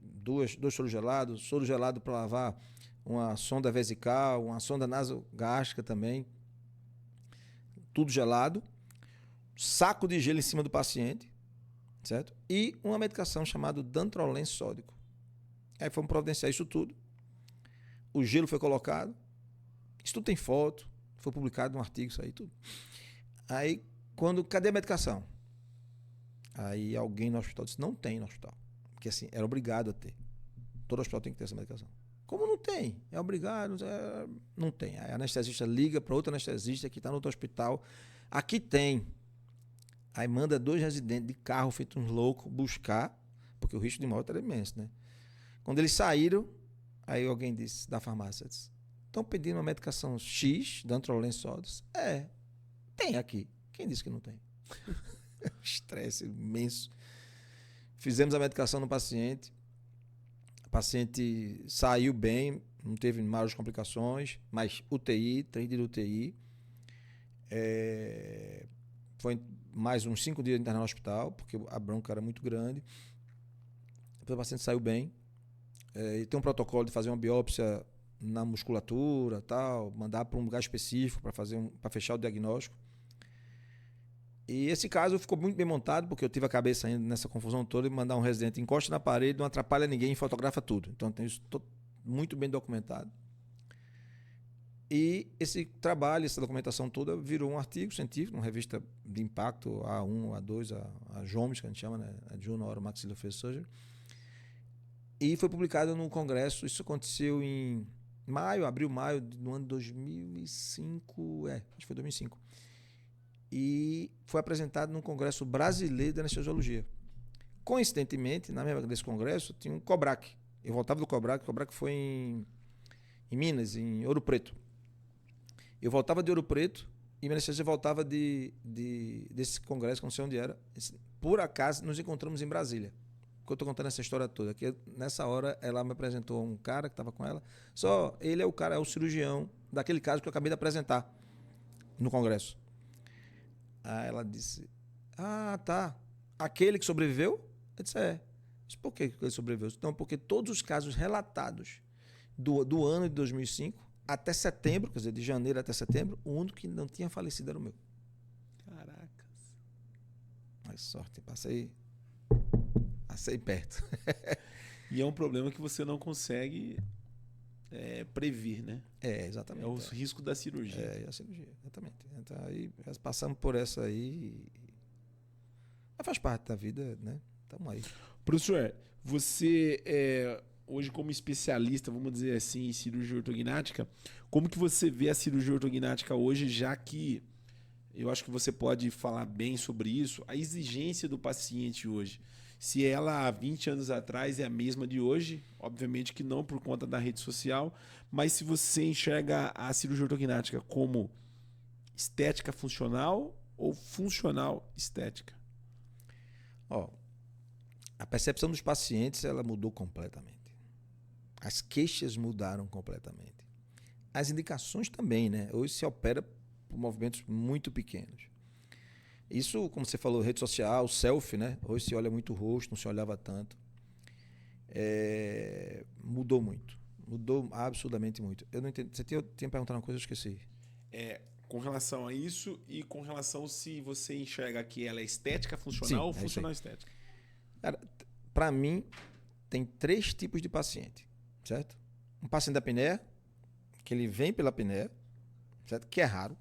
dois soros gelados, soro gelado para lavar uma sonda vesical, uma sonda nasogástrica também, tudo gelado, saco de gelo em cima do paciente, certo? E uma medicação chamada dantrolene sódico. Aí fomos providenciar isso tudo, o gelo foi colocado, isso tudo tem foto, foi publicado um artigo, isso aí tudo. Aí, cadê a medicação? Aí alguém no hospital disse, não tem no hospital, porque assim, era obrigado a ter. Todo hospital tem que ter essa medicação. Como não tem? É obrigado? Não tem. Aí a anestesista liga para outro anestesista que está no outro hospital. Aqui tem. Aí manda 2 residentes de carro, feito uns loucos, buscar, porque o risco de morte era imenso, né? Quando eles saíram, aí alguém disse, da farmácia, disse, estão pedindo uma medicação X, dantrolene sódico? Tem aqui. Quem disse que não tem? Estresse imenso. Fizemos a medicação no paciente. O paciente saiu bem, não teve maiores complicações, mas UTI, 3 dias de UTI. Foi mais uns 5 dias internado no hospital, porque a bronca era muito grande. Depois o paciente saiu bem. E tem um protocolo de fazer uma biópsia na musculatura, tal, mandar para um lugar específico para fechar o diagnóstico. E esse caso ficou muito bem montado, porque eu tive a cabeça ainda nessa confusão toda de mandar um residente encosta na parede, não atrapalha ninguém e fotografa tudo. Então tem isso muito bem documentado. E esse trabalho, essa documentação toda virou um artigo científico, uma revista de impacto, A1, A2, a JOMS, que a gente chama, né? A Journal of Maxillofacial Surgery. E foi publicado no congresso, isso aconteceu em Abril, maio do ano 2005, acho que foi 2005. E foi apresentado no Congresso Brasileiro de Anestesiologia. Coincidentemente, na mesma desse congresso, tinha um COBRAC. Eu voltava do COBRAC, o COBRAC foi em Minas, em Ouro Preto. Eu voltava de Ouro Preto e minha anestesia voltava desse congresso, que não sei onde era. Por acaso, nos encontramos em Brasília. Eu estou contando essa história toda. Que nessa hora, ela me apresentou um cara que estava com ela. Só ele é o cara, é o cirurgião daquele caso que eu acabei de apresentar no congresso. Aí ela disse, tá. Aquele que sobreviveu? Eu disse, é. Disse, por que ele sobreviveu? Não, porque todos os casos relatados do ano de 2005 até setembro, quer dizer, de janeiro até setembro, o único que não tinha falecido era o meu. Caracas. Mas sorte, passei perto. E é um problema que você não consegue prever, né? Exatamente. É o risco da cirurgia. É a cirurgia, exatamente. Então aí passamos por essa aí. Mas faz parte da vida, né? Estamos aí. Professor, você hoje como especialista, vamos dizer assim, em cirurgia ortognática, como que você vê a cirurgia ortognática hoje, já que eu acho que você pode falar bem sobre isso, a exigência do paciente hoje? Se ela há 20 anos atrás é a mesma de hoje, obviamente que não por conta da rede social, mas se você enxerga a cirurgia ortognática como estética funcional ou funcional estética? A percepção dos pacientes ela mudou completamente. As queixas mudaram completamente. As indicações também, né? Hoje se opera por movimentos muito pequenos. Isso, como você falou, rede social, selfie, né? Hoje se olha muito o rosto, não se olhava tanto. Mudou muito. Mudou absurdamente muito. Eu não entendi. Você tinha perguntado uma coisa, eu esqueci. Com relação a isso e com relação se você enxerga que ela é estética funcional ou funcional estética. Cara, para mim, tem 3 tipos de paciente, certo? Um paciente da apneia, que ele vem pela apneia, certo? Que é raro.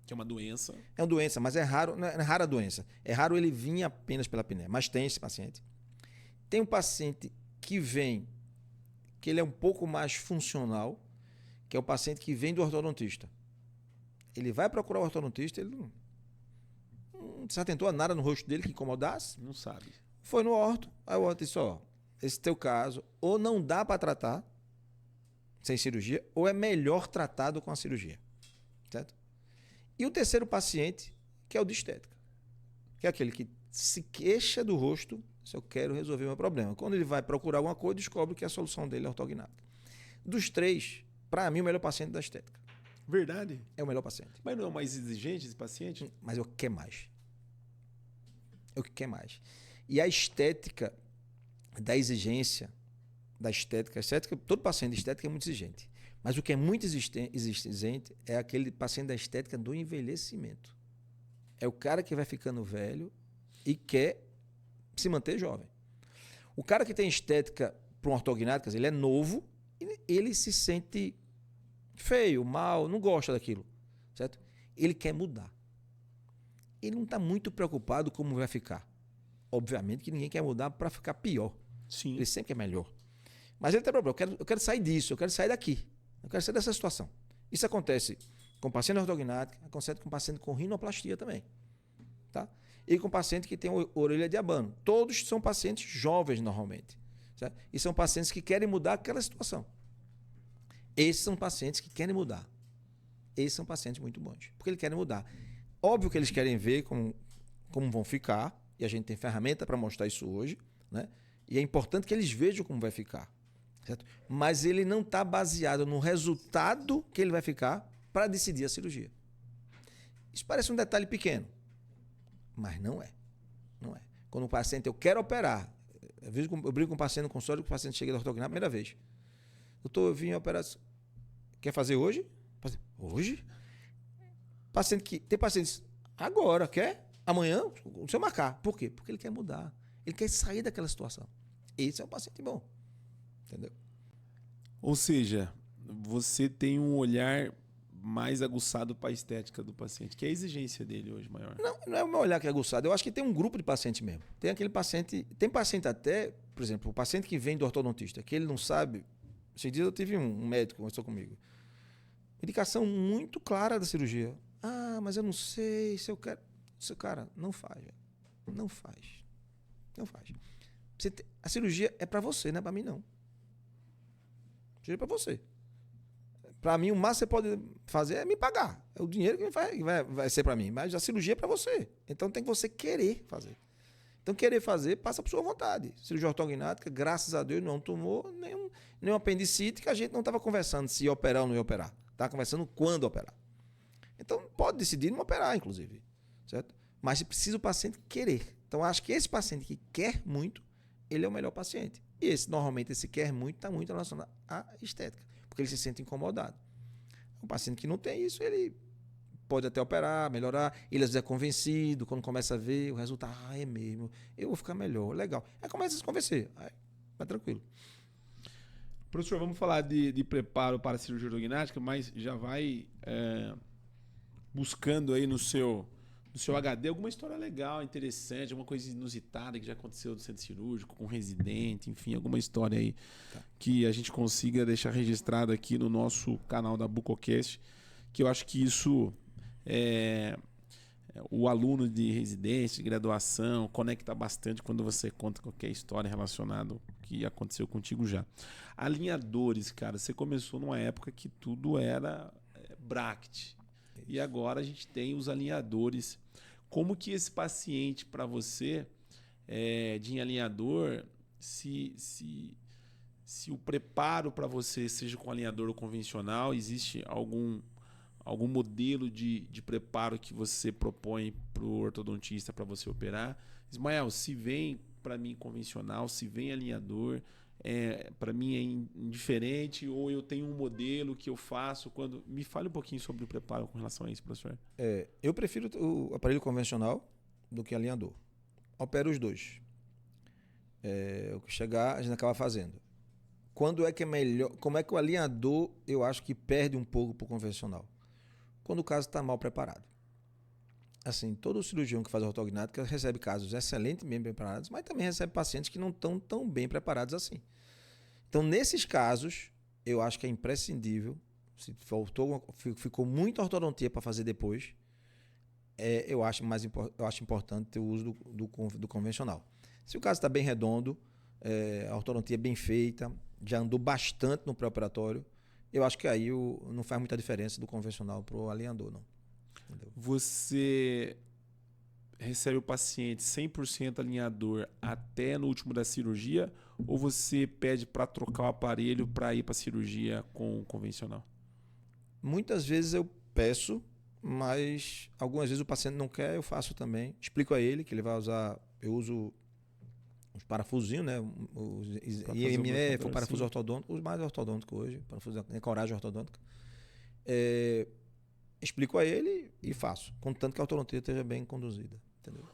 Que é uma doença. É uma doença, mas é raro, não é rara a doença. É raro ele vir apenas pela apneia, mas tem esse paciente. Tem um paciente que vem, que ele é um pouco mais funcional, que é o paciente que vem do ortodontista. Ele vai procurar o ortodontista, ele não se atentou a nada no rosto dele que incomodasse. Não sabe. Foi no orto, aí o orto disse, esse teu caso, ou não dá para tratar sem cirurgia, ou é melhor tratado com a cirurgia, certo? E o terceiro paciente, que é o de estética, que é aquele que se queixa do rosto, se eu quero resolver meu problema. Quando ele vai procurar alguma coisa, descobre que a solução dele é ortognática. Dos 3, para mim, o melhor paciente é da estética. Verdade? É o melhor paciente. Mas não é o mais exigente esse paciente? Mas é o que quer mais. É o que quer mais. E a estética da exigência, da estética, todo paciente de estética é muito exigente. Mas o que é muito exigente é aquele paciente da estética do envelhecimento. É o cara que vai ficando velho e quer se manter jovem. O cara que tem estética para um ortognático, ele é novo, ele se sente feio, mal, não gosta daquilo, certo? Ele quer mudar. Ele não está muito preocupado como vai ficar. Obviamente que ninguém quer mudar para ficar pior. Sim. Ele sempre quer melhor. Mas ele tem problema. Eu quero sair disso, eu quero sair daqui. Eu quero sair dessa situação. Isso acontece com paciente ortognático, acontece com paciente com rinoplastia também. Tá? E com paciente que tem orelha de abano. Todos são pacientes jovens normalmente. Certo? E são pacientes que querem mudar aquela situação. Esses são pacientes que querem mudar. Esses são pacientes muito bons. Porque eles querem mudar. Óbvio que eles querem ver como vão ficar. E a gente tem ferramenta para mostrar isso hoje. Né? E é importante que eles vejam como vai ficar. Certo? Mas ele não está baseado no resultado que ele vai ficar para decidir a cirurgia. Isso parece um detalhe pequeno. Mas não é. Não é. Quando o paciente, eu quero operar. Eu brinco com o paciente no consultório, que o paciente chega da ortognática a primeira vez. Doutor, eu vim operar. Quer fazer hoje? Hoje? Tem pacientes, agora, quer? Amanhã? O senhor marcar. Por quê? Porque ele quer mudar. Ele quer sair daquela situação. Esse é um paciente bom. Entendeu? Ou seja, você tem um olhar mais aguçado para a estética do paciente, que é a exigência dele hoje maior. Não é o meu olhar que é aguçado. Eu acho que tem um grupo de paciente mesmo. Tem aquele paciente... Tem paciente até, por exemplo, o paciente que vem do ortodontista, que ele não sabe Esses dias eu tive um médico que conversou comigo. Indicação muito clara da cirurgia. Ah, mas eu não sei se eu quero. Cara, não faz, velho. Não faz. Não faz. A cirurgia é para você, não é para mim, não. A cirurgia é para você. Para mim, o máximo que você pode fazer é me pagar. É o dinheiro que vai ser para mim. Mas a cirurgia é para você. Então tem que você querer fazer. Então, querer fazer, passa por sua vontade. Cirurgia ortognática, graças a Deus, não tomou nenhum apendicite, que a gente não estava conversando se ia operar ou não ia operar. Estava conversando quando operar. Então, pode decidir não operar, inclusive. Certo? Mas precisa o paciente querer. Então, acho que esse paciente que quer muito, ele é o melhor paciente. E normalmente, esse quer muito, está muito relacionado à estética, porque ele se sente incomodado. O paciente que não tem isso, ele pode até operar, melhorar, ele às vezes é convencido, quando começa a ver o resultado, é mesmo, eu vou ficar melhor, legal. Aí começa a se convencer, aí vai tranquilo. Professor, vamos falar de preparo para a cirurgia ortognática, mas já vai buscando aí no seu HD alguma história legal, interessante, alguma coisa inusitada que já aconteceu no centro cirúrgico, com um residente, enfim, alguma história aí que a gente consiga deixar registrado aqui no nosso canal da Bucocast, que eu acho que isso o aluno de residência, de graduação, conecta bastante quando você conta qualquer história relacionada ao que aconteceu contigo já. Alinhadores, cara, você começou numa época que tudo era bracket. E agora a gente tem os alinhadores. Como que esse paciente, para você, de alinhador, se o preparo para você seja com alinhador ou convencional, existe algum modelo de preparo que você propõe para o ortodontista para você operar? Ismael, se vem para mim convencional, se vem alinhador, para mim é indiferente, ou eu tenho um modelo que eu faço quando... Me fale um pouquinho sobre o preparo com relação a isso, professor. Eu prefiro o aparelho convencional do que alinhador. Opero os dois. O que chegar, a gente acaba fazendo. Quando é que é melhor? Como é que o alinhador, eu acho que perde um pouco para o convencional? Quando o caso está mal preparado. Assim, todo cirurgião que faz ortognática recebe casos excelentes, bem preparados, mas também recebe pacientes que não estão tão bem preparados assim. Então, nesses casos, eu acho que é imprescindível, se ficou muita ortodontia para fazer depois, eu acho importante ter o uso do convencional. Se o caso está bem redondo, a ortodontia bem feita, já andou bastante no pré-operatório, eu acho que aí não faz muita diferença do convencional para o alinhador, não. Entendeu? Você recebe o paciente 100% alinhador até no último da cirurgia, ou você pede para trocar o aparelho para ir para a cirurgia com o convencional? Muitas vezes eu peço, mas algumas vezes o paciente não quer, eu faço também. Explico a ele que ele vai usar, eu uso os parafusinhos, né? Os IMF, o parafuso ortodôntico, os mais ortodônticos hoje, parafuso de coragem ortodôntica. Explico a ele e faço, contanto que a ortodontia esteja bem conduzida. Entendeu?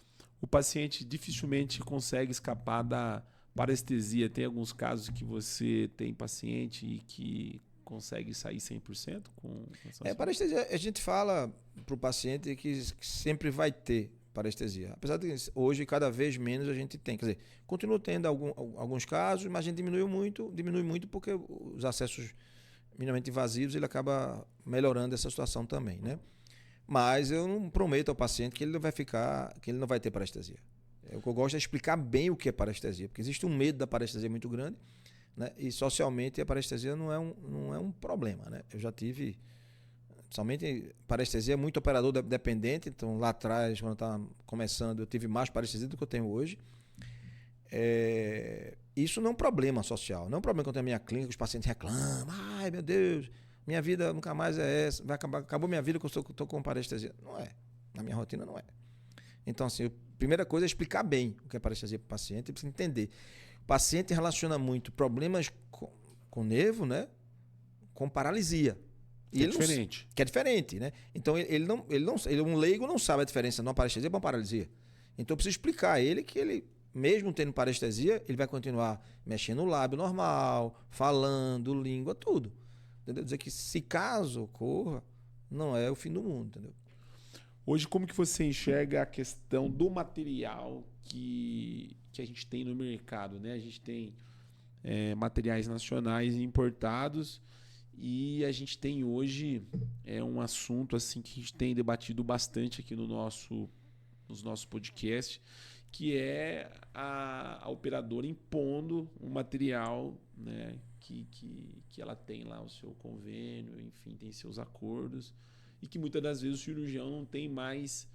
O paciente dificilmente consegue escapar da parestesia. Tem alguns casos que você tem paciente e que consegue sair 100% com parestesia, a gente fala para o paciente que sempre vai ter parestesia. Apesar de hoje, cada vez menos a gente tem. Quer dizer, continua tendo alguns casos, mas a gente diminui muito porque os acessos minimamente invasivos, ele acaba melhorando essa situação também, né? Mas eu não prometo ao paciente que ele não vai ter parestesia. O que eu gosto é explicar bem o que é parestesia, porque existe um medo da parestesia muito grande, né? E socialmente a parestesia não é um problema, né? Eu já tive, somente parestesia é muito operador dependente, então lá atrás, quando eu estava começando, eu tive mais parestesia do que eu tenho hoje. Isso não é um problema social, não é um problema que eu tenho na minha clínica, os pacientes reclamam, ai meu Deus, minha vida nunca mais é essa, acabou minha vida que eu estou com parestesia. Não é, na minha rotina não é. Então assim, a primeira coisa é explicar bem o que é parestesia para o paciente, ele precisa entender. O paciente relaciona muito problemas com nervo, né, com paralisia. Que é diferente. Que é diferente, né? Então um leigo não sabe a diferença de uma parestesia para uma paralisia. Então eu preciso explicar a ele que ele, mesmo tendo parestesia, ele vai continuar mexendo o lábio normal, falando, língua, tudo. Entendeu? Dizer que se caso ocorra, não é o fim do mundo, entendeu? Hoje, como que você enxerga a questão do material que a gente tem no mercado, né? A gente tem materiais nacionais e importados. E a gente tem hoje um assunto assim que a gente tem debatido bastante aqui nos nossos podcasts, que é a operadora impondo um material, né, que ela tem lá o seu convênio, enfim, tem seus acordos, e que muitas das vezes o cirurgião não tem mais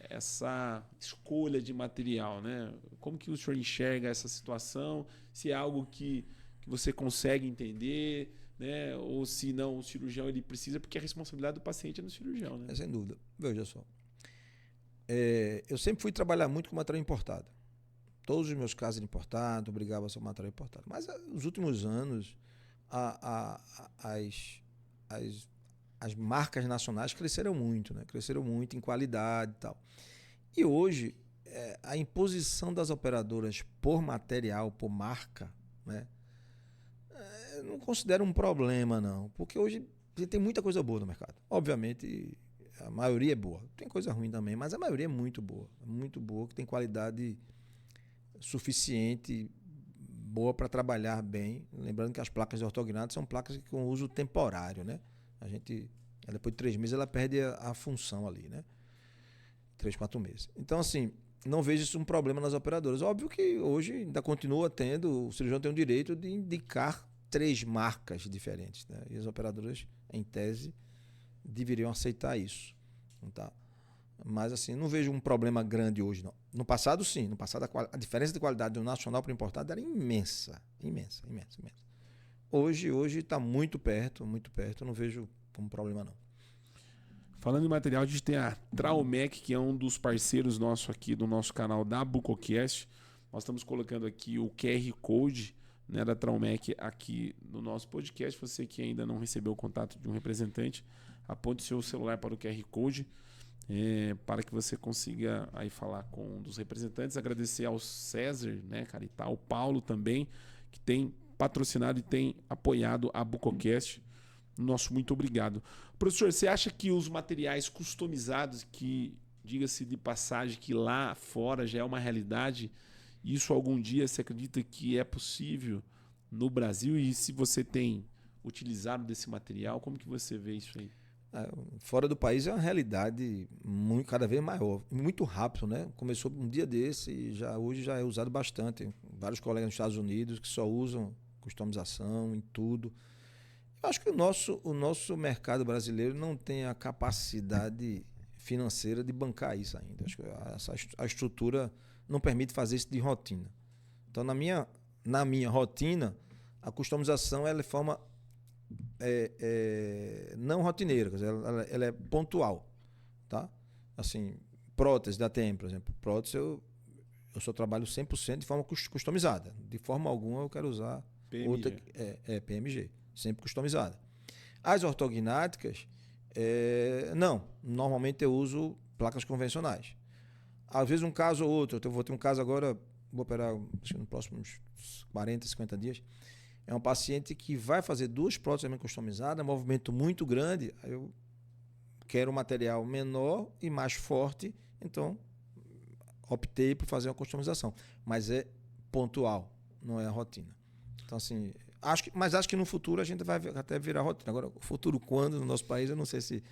essa escolha de material, né? Como que o senhor enxerga essa situação? Se é algo que você consegue entender, né? Ou se não, o cirurgião ele precisa, porque a responsabilidade do paciente é do cirurgião, né? Sem dúvida. Veja só. Eu sempre fui trabalhar muito com material importado. Todos os meus casos eram importados, brigava sobre material importado. Mas nos últimos anos, as marcas nacionais cresceram muito, né? Cresceram muito em qualidade e tal. E hoje, a imposição das operadoras por material, por marca, né? Eu não considero um problema, não. Porque hoje tem muita coisa boa no mercado. Obviamente, a maioria é boa. Tem coisa ruim também, mas a maioria é muito boa. Muito boa, que tem qualidade suficiente, boa para trabalhar bem. Lembrando que as placas de ortognática são placas com uso temporário, né? Depois de 3 meses, ela perde a função ali, né? 3, 4 meses. Então, assim, não vejo isso um problema nas operadoras. Óbvio que hoje ainda continua tendo, o cirurgião tem o direito de indicar 3 marcas diferentes, né? E as operadoras, em tese, deveriam aceitar isso. Tá? Mas, assim, não vejo um problema grande hoje, não. No passado, sim. No passado, a diferença de qualidade do nacional para o importado era imensa. Imensa, imensa, imensa. Hoje está muito perto, muito perto. Eu não vejo como problema, não. Falando em material, a gente tem a Traumec, que é um dos parceiros nossos aqui do nosso canal da Bucocast. Nós estamos colocando aqui o QR Code, né, da Traumec aqui no nosso podcast. Você que ainda não recebeu o contato de um representante, aponte seu celular para o QR Code, para que você consiga aí falar com um dos representantes. Agradecer ao César, né, cara, e tal, ao Paulo também, que tem patrocinado e tem apoiado a Bucocast. Nosso muito obrigado. Professor, você acha que os materiais customizados, que, diga-se de passagem, que lá fora já é uma realidade, isso algum dia você acredita que é possível no Brasil? E se você tem utilizado desse material, como que você vê isso aí? Fora do país é uma realidade cada vez maior, muito rápido, né? Começou um dia desse e hoje já é usado bastante. Vários colegas nos Estados Unidos que só usam customização em tudo. Eu acho que o nosso mercado brasileiro não tem a capacidade financeira de bancar isso ainda. Acho que a estrutura não permite fazer isso de rotina. Então, na minha rotina, a customização ela é de forma não rotineira, quer dizer, ela é pontual. Tá? Assim, prótese da TM, por exemplo. Prótese eu só trabalho 100% de forma customizada. De forma alguma eu quero usar PMG. outra PMG. Sempre customizada. As ortognáticas, não. Normalmente eu uso placas convencionais. Às vezes um caso ou outro, eu vou ter um caso agora, vou operar acho que nos próximos 40, 50 dias. É um paciente que vai fazer 2 próteses customizadas, movimento muito grande, aí eu quero um material menor e mais forte, então optei por fazer uma customização. Mas é pontual, não é a rotina. Então, assim, acho que no futuro a gente vai até virar rotina. Agora, o futuro quando no nosso país, eu não sei se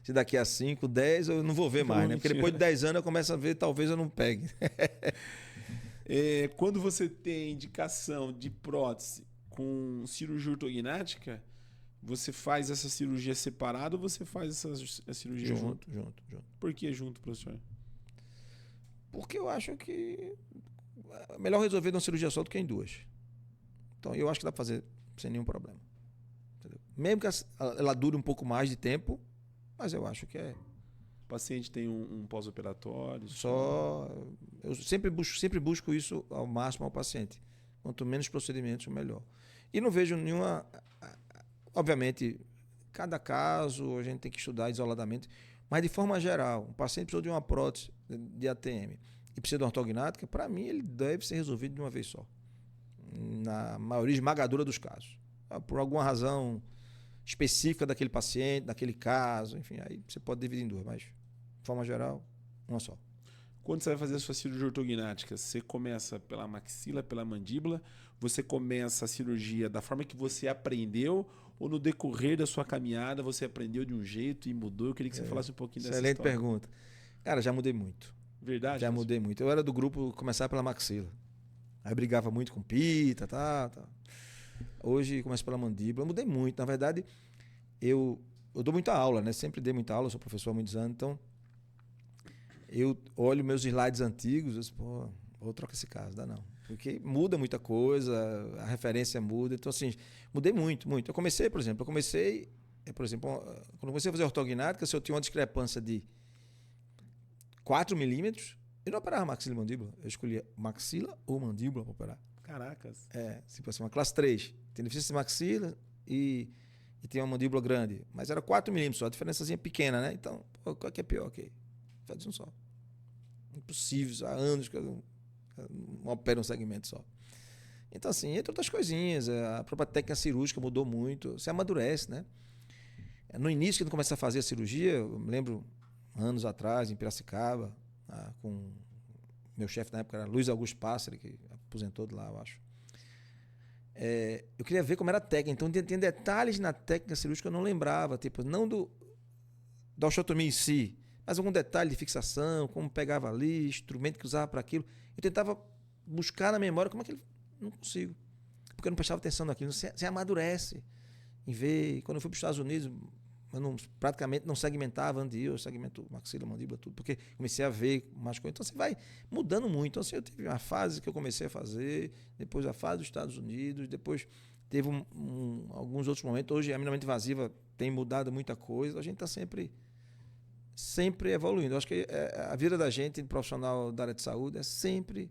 daqui a 5, 10 eu não vou ver mais, né? Porque depois de 10 anos eu começo a ver, talvez eu não pegue. Quando você tem indicação de prótese com cirurgia ortognática, você faz essa cirurgia separada ou você faz essa cirurgia junto? Junto. Por que junto, professor? Porque eu acho que é melhor resolver numa cirurgia só do que em 2. Então, eu acho que dá para fazer sem nenhum problema. Entendeu? Mesmo que ela dure um pouco mais de tempo, mas eu acho que é. O paciente tem um pós-operatório? Eu sempre busco isso ao máximo ao paciente. Quanto menos procedimentos, melhor. E não vejo nenhuma... Obviamente, cada caso a gente tem que estudar isoladamente, mas de forma geral, um paciente precisou de uma prótese de ATM e precisa de uma ortognática, para mim ele deve ser resolvido de uma vez só. Na maioria esmagadora dos casos. Por alguma razão específica daquele paciente, daquele caso, enfim, aí você pode dividir em 2, mas de forma geral, uma só. Quando você vai fazer a sua cirurgia ortognática, você começa pela maxila, pela mandíbula, você começa a cirurgia da forma que você aprendeu ou no decorrer da sua caminhada você aprendeu de um jeito e mudou? Eu queria que você falasse um pouquinho dessa Excelente história. pergunta. Cara, já mudei muito. Verdade? Já mudei muito. Eu era do grupo começar pela maxila. Aí brigava muito com pita, tá. Hoje começo pela mandíbula. Eu mudei muito. Na verdade, eu dou muita aula, né? Sempre dei muita aula, sou professor há muitos anos, então eu olho meus slides antigos e pô, vou trocar esse caso, dá não. Porque muda muita coisa, a referência muda. Então, assim, mudei muito, muito. Eu comecei, por exemplo, quando eu comecei a fazer ortognática, se eu tinha uma discrepância de 4 milímetros, eu não operava maxila e mandíbula. Eu escolhia maxila ou mandíbula para operar. Caracas. Tipo assim, uma classe 3. Tem deficiência de maxila e tem uma mandíbula grande. Mas era 4 milímetros só, a diferençazinha pequena, né? Então, qual que é pior? Ok. Faz um só. Impossível, há anos que eu não opero um segmento só. Então, assim, entre outras coisinhas, a própria técnica cirúrgica mudou muito. Você amadurece, né? No início, quando comecei a fazer a cirurgia, eu me lembro, anos atrás, em Piracicaba, com meu chefe na época era Luiz Augusto Pássaro, que aposentou de lá, eu acho. Eu queria ver como era a técnica. Então, tem detalhes na técnica cirúrgica que eu não lembrava, tipo, não da osteotomia em si, mas algum detalhe de fixação, como pegava ali, instrumento que usava para aquilo. Eu tentava buscar na memória como é que ele... Não consigo. Porque eu não prestava atenção naquilo. Você amadurece em ver. Quando eu fui para os Estados Unidos, eu praticamente não segmentava antes de ir, eu segmento maxila, mandíbula, tudo, porque comecei a ver mais coisas. Então você vai mudando muito. Então, assim, eu tive uma fase que eu comecei a fazer, depois a fase dos Estados Unidos, depois teve alguns outros momentos. Hoje a minimamente invasiva tem mudado muita coisa. A gente está sempre evoluindo. Eu acho que a vida da gente, profissional da área de saúde, é sempre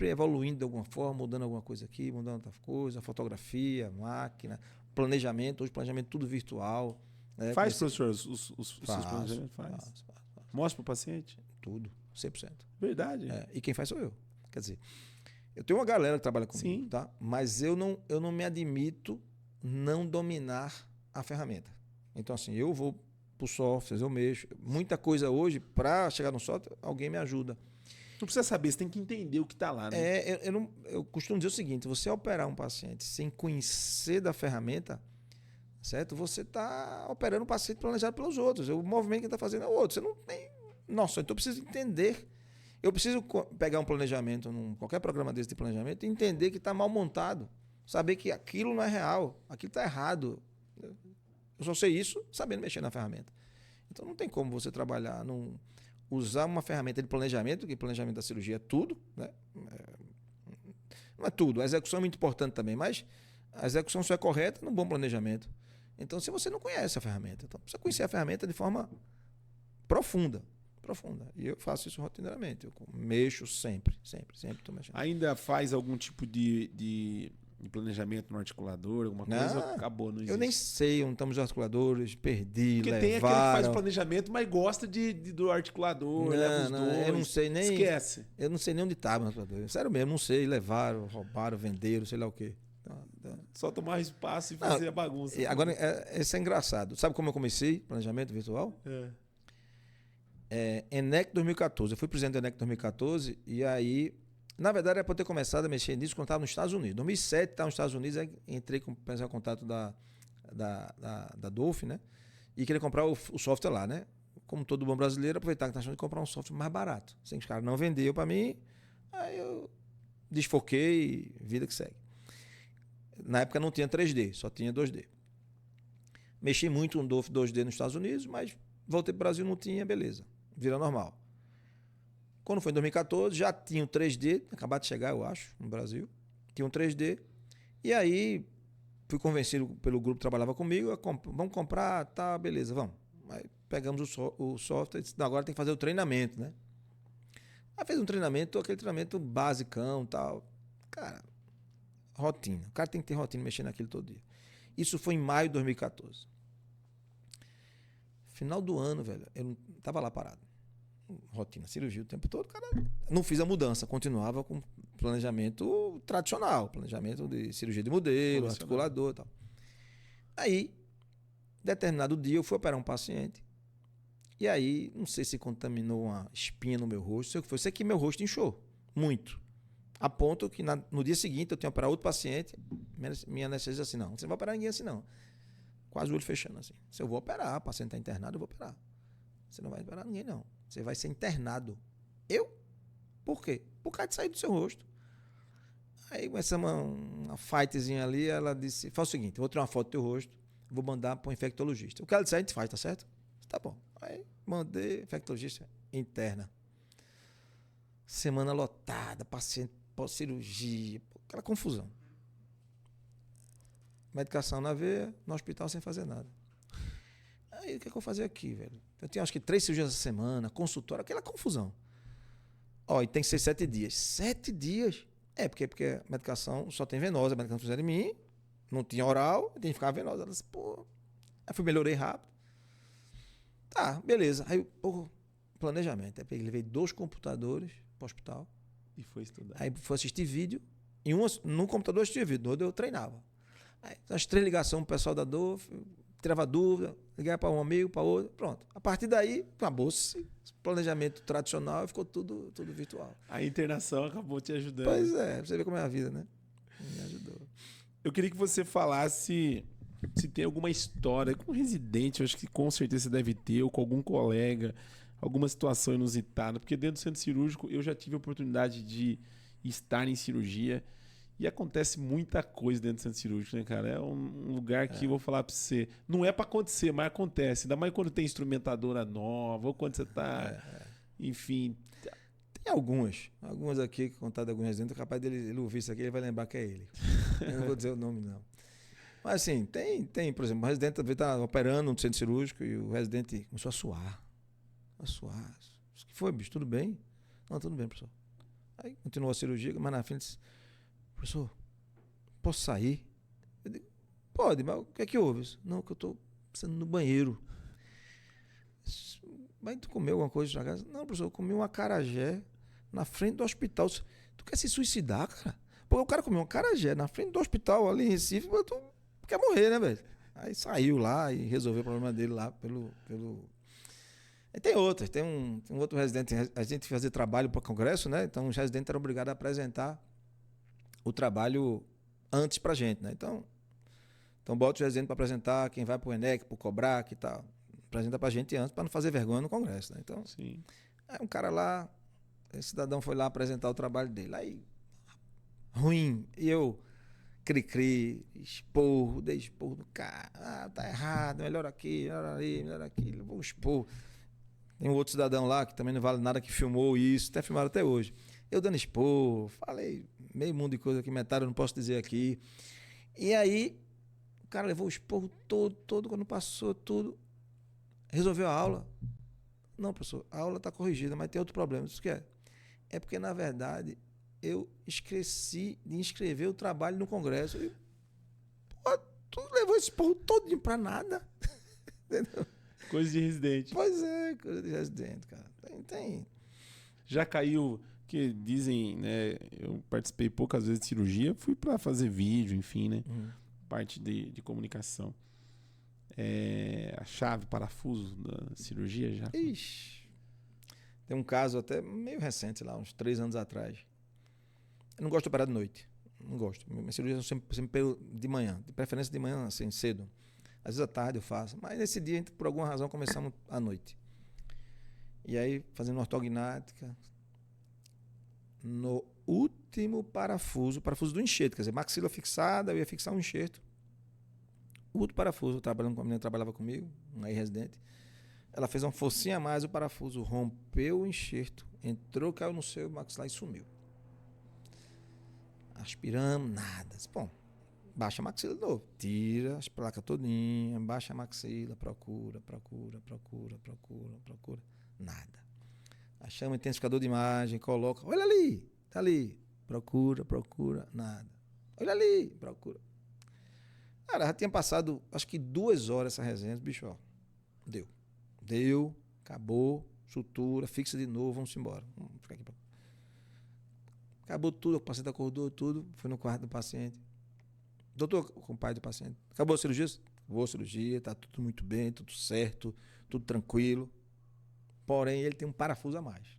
evoluindo de alguma forma, mudando alguma coisa aqui, mudando outra coisa, fotografia, máquina, planejamento. Hoje planejamento tudo virtual. Faz, professor, os seus planejamentos? Faz. Mostra para o paciente? Tudo, 100%. Verdade. E quem faz sou eu. Quer dizer, eu tenho uma galera que trabalha comigo, sim, tá? Mas eu não me admito não dominar a ferramenta. Então, assim, eu vou para os softwares, eu mexo. Muita coisa hoje, para chegar no software, alguém me ajuda. Não precisa saber, você tem que entender o que está lá, né? Eu costumo dizer o seguinte: você operar um paciente sem conhecer da ferramenta, certo? Você está operando um paciente planejado pelos outros. O movimento que está fazendo é o outro. Você não tem nossa, então eu preciso entender. Eu preciso pegar um planejamento, qualquer programa desse de planejamento, e entender que está mal montado. Saber que aquilo não é real, aquilo está errado. Eu só sei isso sabendo mexer na ferramenta. Então não tem como você trabalhar usar uma ferramenta de planejamento, que planejamento da cirurgia é tudo, né? Não é tudo, a execução é muito importante também, mas a execução só é correta num bom planejamento. Então, se você não conhece a ferramenta, então precisa conhecer a ferramenta de forma profunda. E eu faço isso rotineiramente, eu mexo sempre estou mexendo. Ainda faz algum tipo de planejamento no articulador, alguma coisa? Acabou, não existe. Eu nem sei onde estamos os articuladores, perdi, porque tem aquele que faz o planejamento, mas gosta do articulador, leva os dois. Eu não sei nem... Esquece. Eu não sei nem onde estava o articulador. Sério mesmo, não sei, levaram, roubaram, venderam, sei lá o quê. Só tomar espaço e fazer a bagunça. Agora, isso é engraçado. Sabe como eu comecei planejamento virtual? ENEC 2014. Eu fui presidente do ENEC 2014 e aí... Na verdade, era para eu ter começado a mexer nisso quando estava nos Estados Unidos. Em 2007, estava nos Estados Unidos, aí entrei com o contato da Dolphin, né? E queria comprar o software lá, né? Como todo bom brasileiro, aproveitar que estava achando de comprar um software mais barato. Sem que os caras não vendiam para mim, aí eu desfoquei, vida que segue. Na época não tinha 3D, só tinha 2D. Mexi muito no Dolphin 2D nos Estados Unidos, mas voltei para o Brasil, não tinha, beleza. Vira normal. Quando foi em 2014, já tinha o 3D, acabado de chegar, eu acho, no Brasil. Tinha um 3D. E aí, fui convencido pelo grupo que trabalhava comigo, vamos comprar, tá, beleza, vamos. Aí pegamos o software e disse, não, agora tem que fazer o treinamento, né? Aí fez um treinamento, aquele treinamento basicão e tal. Cara, rotina. O cara tem que ter rotina, mexer naquilo todo dia. Isso foi em maio de 2014. Final do ano, velho, eu não tava lá parado. Rotina, cirurgia o tempo todo, cara, não fiz a mudança, continuava com planejamento tradicional, planejamento de cirurgia de modelo, articulador e tal. Aí, determinado dia, eu fui operar um paciente e aí, não sei se contaminou uma espinha no meu rosto, sei o que foi, sei que meu rosto inchou muito. A ponto que no dia seguinte eu tenho que operar outro paciente, minha anestesista assim, não, você não vai operar ninguém assim não. Quase o olho fechando assim. Se eu vou operar, o paciente está internado, eu vou operar. Você não vai operar ninguém não. Você vai ser internado. Eu? Por quê? Por causa de sair do seu rosto. Aí começamos uma fightzinha ali, ela disse, faz o seguinte, eu vou tirar uma foto do teu rosto, vou mandar para um infectologista. O que ela disse, a gente faz, tá certo? Tá bom. Aí mandei, infectologista interna. Semana lotada, paciente pós-cirurgia, aquela confusão. Medicação na veia, no hospital sem fazer nada. Aí o que eu vou fazer aqui, velho? Eu tinha acho que 3 cirurgias essa semana, consultório, aquela confusão. Ó, e tem que ser 7 dias. 7 dias? Porque a medicação só tem venosa, a medicação fizeram em mim, não tinha oral, tem que ficar venosa. Ela disse, pô. Aí melhorei rápido. Tá, beleza. Aí, pô, planejamento. Aí levei 2 computadores pro hospital. E foi estudar. Aí fui assistir vídeo. E num computador eu assistia vídeo, no outro eu treinava. Aí, as 3 ligações pro pessoal da dor, tirava dúvida, ligava para um amigo, para outro, pronto. A partir daí, acabou-se. Planejamento tradicional, ficou tudo virtual. A internação acabou te ajudando. Pois é, você vê como é a vida, né? Me ajudou. Eu queria que você falasse se tem alguma história com um residente, eu acho que com certeza você deve ter, ou com algum colega, alguma situação inusitada, porque dentro do centro cirúrgico eu já tive a oportunidade de estar em cirurgia e acontece muita coisa dentro do centro cirúrgico, né, cara? É um lugar que eu vou falar pra você, não é pra acontecer, mas acontece, ainda mais quando tem instrumentadora nova, ou quando você tá, enfim... Tem algumas aqui, contado alguns residentes, capaz dele ouvir isso aqui, ele vai lembrar que é ele. Eu não vou dizer o nome, não. Mas assim, tem, por exemplo, o residente está operando no centro cirúrgico e o residente começou a suar. O que foi, bicho? Tudo bem? Não, tudo bem, professor. Aí continuou a cirurgia, mas na frente disse, professor, posso sair? Eu digo, pode, mas o que é que houve? Não, que eu estou precisando ir no banheiro. Mas tu comeu alguma coisa na casa? Não, professor, eu comi um acarajé na frente do hospital. Tu quer se suicidar, cara? Porque o cara comeu um acarajé na frente do hospital ali em Recife, mas tu quer morrer, né, velho? Aí saiu lá e resolveu o problema dele lá pelo... E tem outras, tem um outro residente, a gente fazia trabalho para congresso, né? Então os residentes eram obrigados a apresentar o trabalho antes pra gente, né? Então bota o residente para apresentar, quem vai pro ENEC, pro COBRAC e tal. Apresenta pra gente antes, para não fazer vergonha no congresso, né? Então, sim. Aí um cara lá, esse cidadão foi lá apresentar o trabalho dele. Aí, ruim. E eu, cri-cri, dei esporro no cara. Tá errado, melhor aqui, melhor ali, melhor aqui. Vou expor. Tem um outro cidadão lá que também não vale nada que filmou isso, até filmaram até hoje. Eu dando esporro, falei meio mundo de coisa que metade eu não posso dizer aqui. E aí, o cara levou o esporro todo, quando passou tudo, resolveu a aula. Não, professor, a aula está corrigida, mas tem outro problema. Isso que é? É porque, na verdade, eu esqueci de inscrever o trabalho no congresso. E, pô, tu levou esse esporro todinho para nada. Entendeu? Coisa de residente. Pois é, coisa de residente, cara. Tem. Já caiu, que dizem, né? Eu participei poucas vezes de cirurgia, fui para fazer vídeo, enfim, né? Parte de comunicação. A chave, parafuso da cirurgia já. Ixi. Tem um caso até meio recente lá, uns 3 anos atrás. Eu não gosto de operar de noite. Não gosto. Minhas cirurgias são sempre de manhã. De preferência de manhã, assim, cedo. Às vezes à tarde eu faço. Mas nesse dia, por alguma razão, começamos à noite. E aí, fazendo ortognática, no último parafuso do enxerto, quer dizer, maxila fixada, eu ia fixar um enxerto. O outro parafuso, trabalhando com a menina que trabalhava comigo, uma residente, ela fez uma forcinha a mais, o parafuso rompeu o enxerto, entrou, caiu no seu maxilar e sumiu. Aspiramos, nada. Bom, baixa a maxila de novo. Tira as placas todinha, baixa a maxila, procura. Nada. Achamos o intensificador de imagem, coloca, olha ali, tá ali. Procura, nada. Olha ali, procura. Cara, já tinha passado, acho que 2 horas essa resenha, bicho, ó. Deu, acabou, sutura, fixa de novo, vamos embora. Vamos ficar aqui. Acabou tudo, o paciente acordou, tudo, foi no quarto do paciente. Doutor, com o pai do paciente, acabou a cirurgia? Acabou a cirurgia, tá tudo muito bem, tudo certo, tudo tranquilo. Porém, ele tem um parafuso a mais.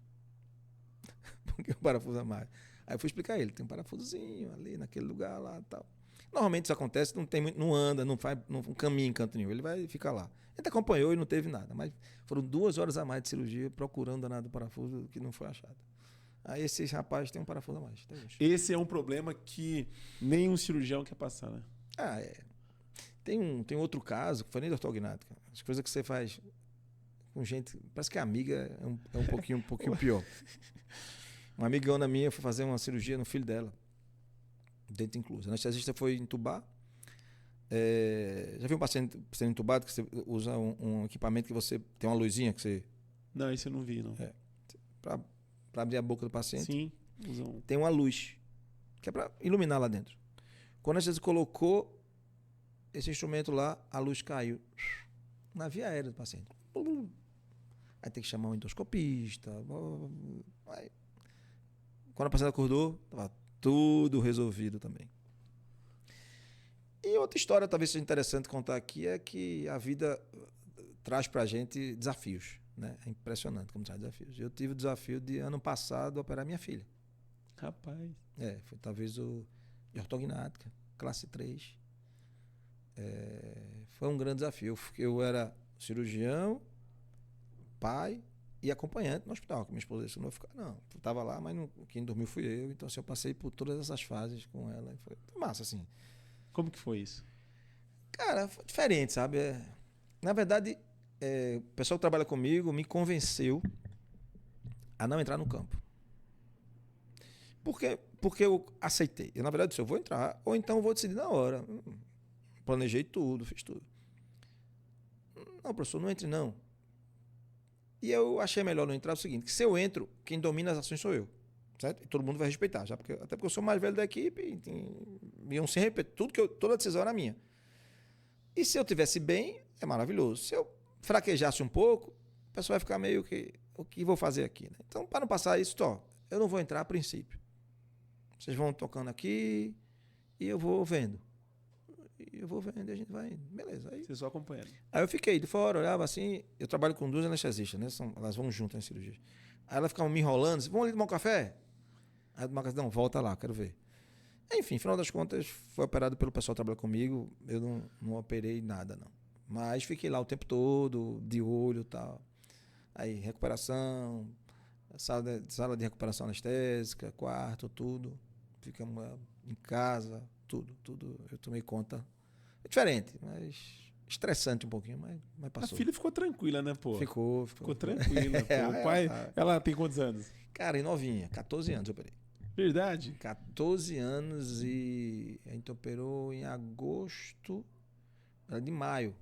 Por que um parafuso a mais? Aí eu fui explicar a ele, tem um parafusozinho ali naquele lugar lá e tal. Normalmente isso acontece, não tem muito, não anda, não caminha em canto nenhum, ele vai ficar lá. A gente acompanhou e não teve nada, mas foram 2 horas a mais de cirurgia procurando danado parafuso que não foi achado. Aí esse rapaz tem um parafuso a mais. Esse é um problema que nenhum cirurgião quer passar, né? Tem outro caso, que foi nem de ortognática. As coisas que você faz com gente, parece que a amiga é um pouquinho pior. Uma amigona minha foi fazer uma cirurgia no filho dela, dente incluso. A anestesista foi entubar. Já viu um paciente sendo entubado que você usa um equipamento que você tem uma luzinha que você... Não, isso eu não vi, não. Para abrir a boca do paciente. Sim. Tem uma luz que é para iluminar lá dentro. Quando a gente colocou esse instrumento lá, a luz caiu na via aérea do paciente. Aí tem que chamar um endoscopista. Aí, quando a paciente acordou, estava tudo resolvido também. E outra história, talvez seja interessante contar aqui, é que a vida traz pra gente desafios, né? É impressionante como traz desafios. Eu tive o desafio de, ano passado, operar minha filha. Rapaz. Foi talvez o de ortognática, classe 3. Foi um grande desafio. Eu era cirurgião, pai e acompanhante no hospital, que minha esposa disse, não vou ficar, não. Eu estava lá, mas quem dormiu fui eu. Então, assim, eu passei por todas essas fases com ela. E foi massa, assim. Como que foi isso? Cara, foi diferente, sabe? Na verdade, o pessoal que trabalha comigo me convenceu a não entrar no campo. Porque eu aceitei. Eu, na verdade, disse, eu vou entrar, ou então eu vou decidir na hora. Planejei tudo, fiz tudo. Não, professor, não entre não. E eu achei melhor não entrar o seguinte, que se eu entro, quem domina as ações sou eu. Certo? E todo mundo vai respeitar, já até porque eu sou mais velho da equipe, iam se respeitar, toda a decisão era minha. E se eu tivesse bem, é maravilhoso. Se eu fraquejasse um pouco, o pessoal vai ficar meio que, o que vou fazer aqui? Né? Então, para não passar isso, eu não vou entrar a princípio. Vocês vão tocando aqui e eu vou vendo. E a gente vai indo. Beleza. Aí, você só acompanhando. Aí eu fiquei de fora, olhava assim, eu trabalho com 2 anestesistas, né? Elas vão juntas nas cirurgias. Aí elas ficavam me enrolando, disse, vamos ali tomar um café? Aí o Marcos, não, volta lá, quero ver. Enfim, final das contas, foi operado pelo pessoal que trabalha comigo. Eu não operei nada, não. Mas fiquei lá o tempo todo, de olho e tal. Aí, recuperação, sala de recuperação anestésica, quarto, tudo. Ficamos em casa, tudo. Eu tomei conta. É diferente, mas estressante um pouquinho, mas passou. A filha ficou tranquila, né, pô? Ficou tranquila. Pô. O pai, ela tem quantos anos? Cara, novinha, 14 anos eu operei. Verdade? 14 anos e a gente operou em agosto, era de maio.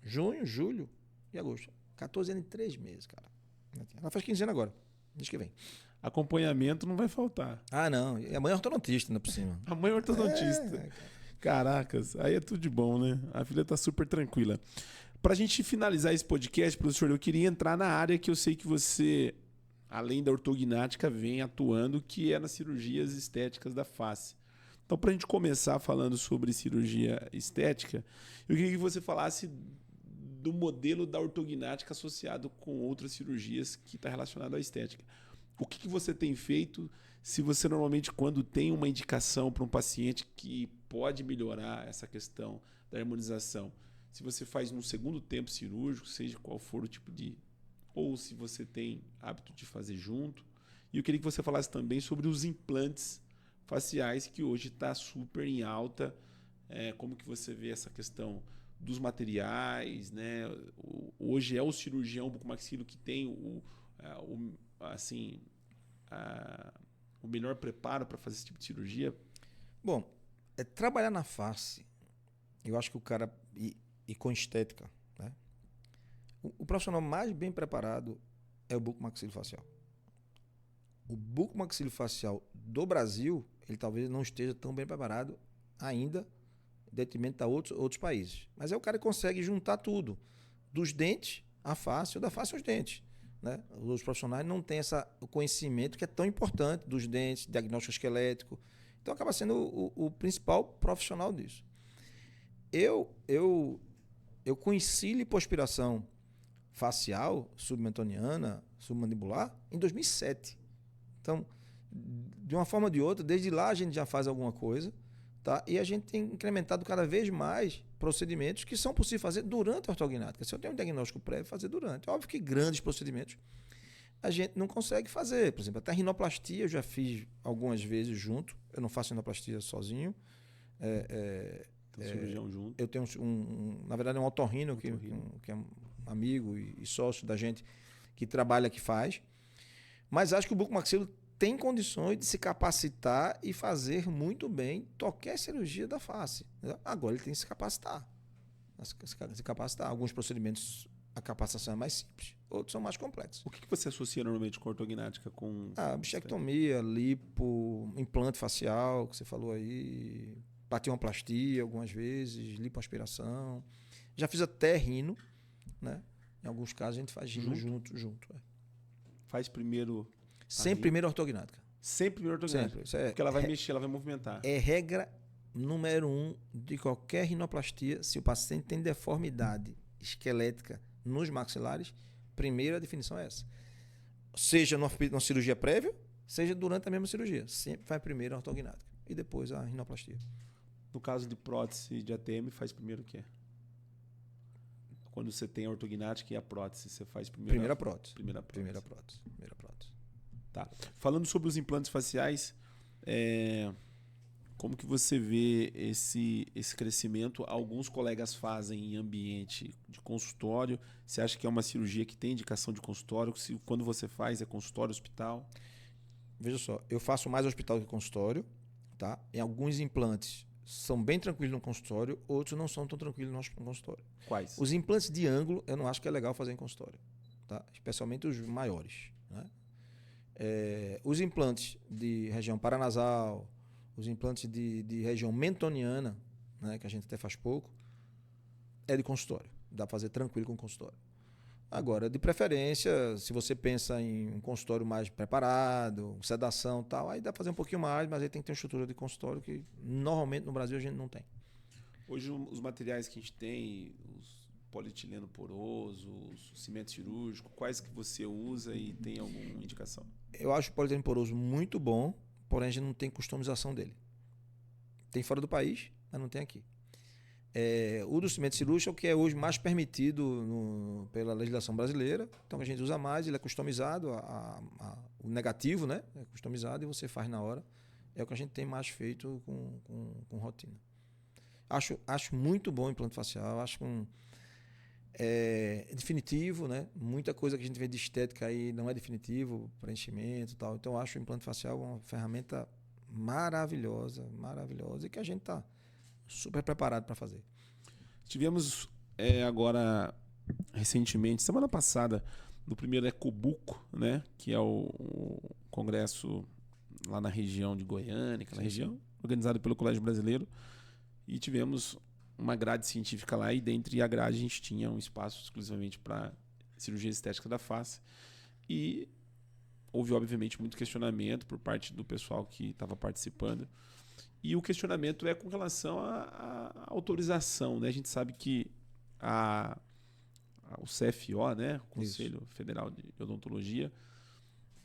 Junho, julho e agosto. 14 anos e 3 meses, cara. Ela faz 15 anos agora, mês que vem. Acompanhamento não vai faltar. Ah, não. E a mãe é ortodontista, ainda por cima. A mãe é ortodontista. Caracas, aí é tudo de bom, né? A filha tá super tranquila. Pra gente finalizar esse podcast, professor, eu queria entrar na área que eu sei que você, além da ortognática, vem atuando, que é nas cirurgias estéticas da face. Então, pra gente começar falando sobre cirurgia estética, eu queria que você falasse do modelo da ortognática associado com outras cirurgias que está relacionado à estética. O que você tem feito se você normalmente, quando tem uma indicação para um paciente que pode melhorar essa questão da harmonização, se você faz num segundo tempo cirúrgico, seja qual for o tipo de... ou se você tem hábito de fazer junto. E eu queria que você falasse também sobre os implantes faciais, que hoje está super em alta. Como que você vê essa questão dos materiais, né? Hoje é o cirurgião bucomaxilo que tem o melhor preparo para fazer esse tipo de cirurgia? Bom, trabalhar na face, eu acho que o cara... E com estética, né? O profissional mais bem preparado é o bucomaxilofacial. O bucomaxilofacial do Brasil, ele talvez não esteja tão bem preparado ainda, em detrimento a outros países. Mas é o cara que consegue juntar tudo, dos dentes à face, ou da face aos dentes. Né? Os profissionais não têm o conhecimento que é tão importante dos dentes, diagnóstico esquelético. Então acaba sendo o principal profissional disso. Eu conheci lipoaspiração facial, submentoniana, submandibular, em 2007. Então, de uma forma ou de outra, desde lá a gente já faz alguma coisa, tá? E a gente tem incrementado cada vez mais procedimentos que são possíveis fazer durante a ortognática. Se eu tenho um diagnóstico prévio, fazer durante. Óbvio que grandes procedimentos a gente não consegue fazer. Por exemplo, até rinoplastia eu já fiz algumas vezes junto. Eu não faço rinoplastia sozinho. Cirurgião junto. Eu tenho na verdade, um otorrino que é um amigo e sócio da gente que trabalha, que faz. Mas acho que o bucomaxilo tem condições de se capacitar e fazer muito bem qualquer cirurgia da face. Agora ele tem que se capacitar. Alguns procedimentos a capacitação é mais simples, outros são mais complexos. O que você associa normalmente com ortognática? Com bichectomia, lipo, implante facial, que você falou aí, patioplastia algumas vezes, lipoaspiração. Já fiz até rino, né? Em alguns casos a gente faz rino junto. Faz primeiro... Sempre primeiro ortognática. Sempre primeiro ortognática. Sempre. Porque ela vai mexer, ela vai movimentar. É regra número 1 de qualquer rinoplastia. Se o paciente tem deformidade esquelética nos maxilares, primeira definição é essa. Seja numa cirurgia prévia, seja durante a mesma cirurgia. Sempre faz primeiro a ortognática e depois a rinoplastia. No caso de prótese de ATM, faz primeiro o quê? Quando você tem a ortognática e a prótese, você faz primeira prótese. Primeira prótese. Tá. Falando sobre os implantes faciais, como que você vê esse crescimento? Alguns colegas fazem em ambiente de consultório. Você acha que é uma cirurgia que tem indicação de consultório? Quando você faz, é consultório, hospital? Veja só, eu faço mais hospital que consultório. Tá? Em alguns implantes são bem tranquilos no consultório, outros não são tão tranquilos no consultório. Quais? Os implantes de ângulo, eu não acho que é legal fazer em consultório. Tá? Especialmente os maiores. Né? Os implantes de região paranasal, os implantes de região mentoniana, né, que a gente até faz pouco, é de consultório. Dá para fazer tranquilo com consultório. Agora, de preferência, se você pensa em um consultório mais preparado, sedação e tal, aí dá para fazer um pouquinho mais, mas aí tem que ter uma estrutura de consultório que normalmente no Brasil a gente não tem. Hoje os materiais que a gente tem, os polietileno poroso, o cimento cirúrgico, quais que você usa e tem alguma indicação? Eu acho o polietileno poroso muito bom, porém a gente não tem customização dele. Tem fora do país, mas não tem aqui. O do cimento cirúrgico é o que é hoje mais permitido pela legislação brasileira. Então a gente usa mais, ele é customizado, o negativo, né? É customizado e você faz na hora. É o que a gente tem mais feito com rotina. Acho muito bom o implante facial, acho definitivo, né? Muita coisa que a gente vê de estética aí não é definitivo, preenchimento e tal. Então eu acho o implante facial uma ferramenta maravilhosa e que a gente está super preparado para fazer. Tivemos agora, recentemente, semana passada, no primeiro Ecobuco, né, que é o congresso lá na região de Goiânia, aquela região, organizado pelo Colégio Brasileiro, e tivemos uma grade científica lá, e dentre a grade a gente tinha um espaço exclusivamente para cirurgia estética da face, e houve, obviamente, muito questionamento por parte do pessoal que estava participando. E o questionamento é com relação à autorização, né? A gente sabe que o CFO, né? O Conselho Federal de Odontologia,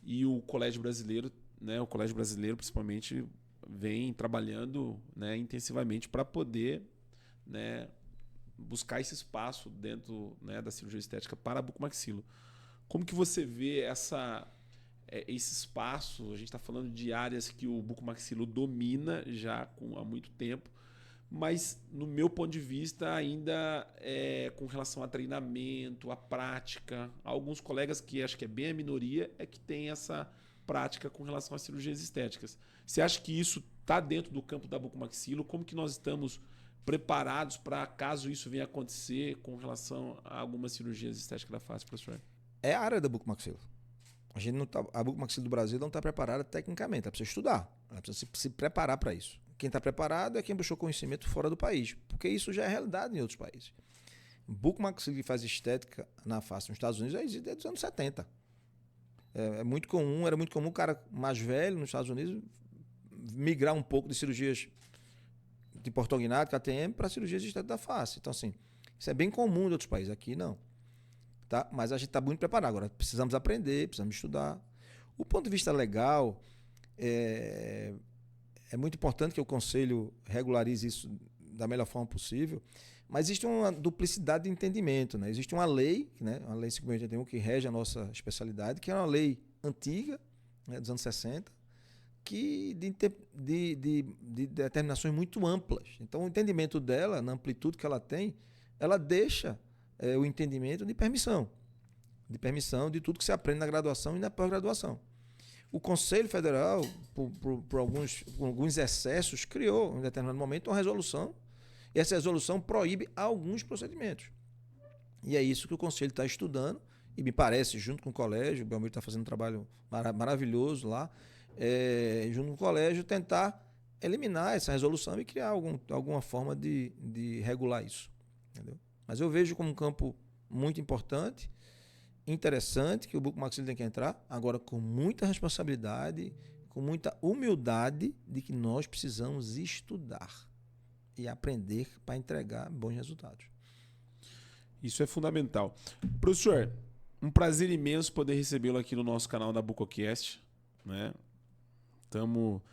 e o Colégio Brasileiro, né? O Colégio Brasileiro, principalmente, vem trabalhando, né, intensivamente para poder, né, buscar esse espaço dentro, né, da cirurgia estética para bucomaxilo. Como que você vê esse espaço? A gente está falando de áreas que o bucomaxilo domina já há muito tempo, mas no meu ponto de vista ainda com relação a treinamento, a prática, alguns colegas que acho que é bem a minoria que tem essa prática com relação às cirurgias estéticas. Você acha que isso está dentro do campo da bucomaxilo? Como que nós estamos preparados para caso isso venha acontecer com relação a algumas cirurgias estéticas da face, professor? É a área da bucomaxilo. A bucomaxilo do Brasil não está preparada tecnicamente, ela precisa estudar, ela precisa se preparar para isso. Quem está preparado é quem buscou conhecimento fora do país, porque isso já é realidade em outros países. Bucomaxilo que faz estética na face nos Estados Unidos já existe desde os anos 70. Era muito comum o cara mais velho nos Estados Unidos migrar um pouco de cirurgias de ortognática, ATM, para cirurgias de estética da face. Então, assim, isso é bem comum em outros países, aqui não. Tá? Mas a gente está muito preparado. Agora, precisamos aprender, precisamos estudar. O ponto de vista legal, É muito importante que o Conselho regularize isso da melhor forma possível, mas existe uma duplicidade de entendimento, né? Existe uma lei, né? Uma lei 5.081 que rege a nossa especialidade, que é uma lei antiga, né, dos anos 60, que de determinações muito amplas. Então, o entendimento dela, na amplitude que ela tem, ela deixa o entendimento de permissão de tudo que se aprende na graduação e na pós-graduação. O Conselho Federal, por alguns excessos, criou, em determinado momento, uma resolução, e essa resolução proíbe alguns procedimentos. E é isso que o Conselho está estudando, e me parece, junto com o colégio, o Belmiro está fazendo um trabalho maravilhoso lá, junto com o colégio, tentar eliminar essa resolução e criar alguma forma de regular isso. Entendeu? Mas eu vejo como um campo muito importante, interessante, que o Buco Maxilo tem que entrar, agora com muita responsabilidade, com muita humildade de que nós precisamos estudar e aprender para entregar bons resultados. Isso é fundamental. Professor, um prazer imenso poder recebê-lo aqui no nosso canal da BucoCast, né?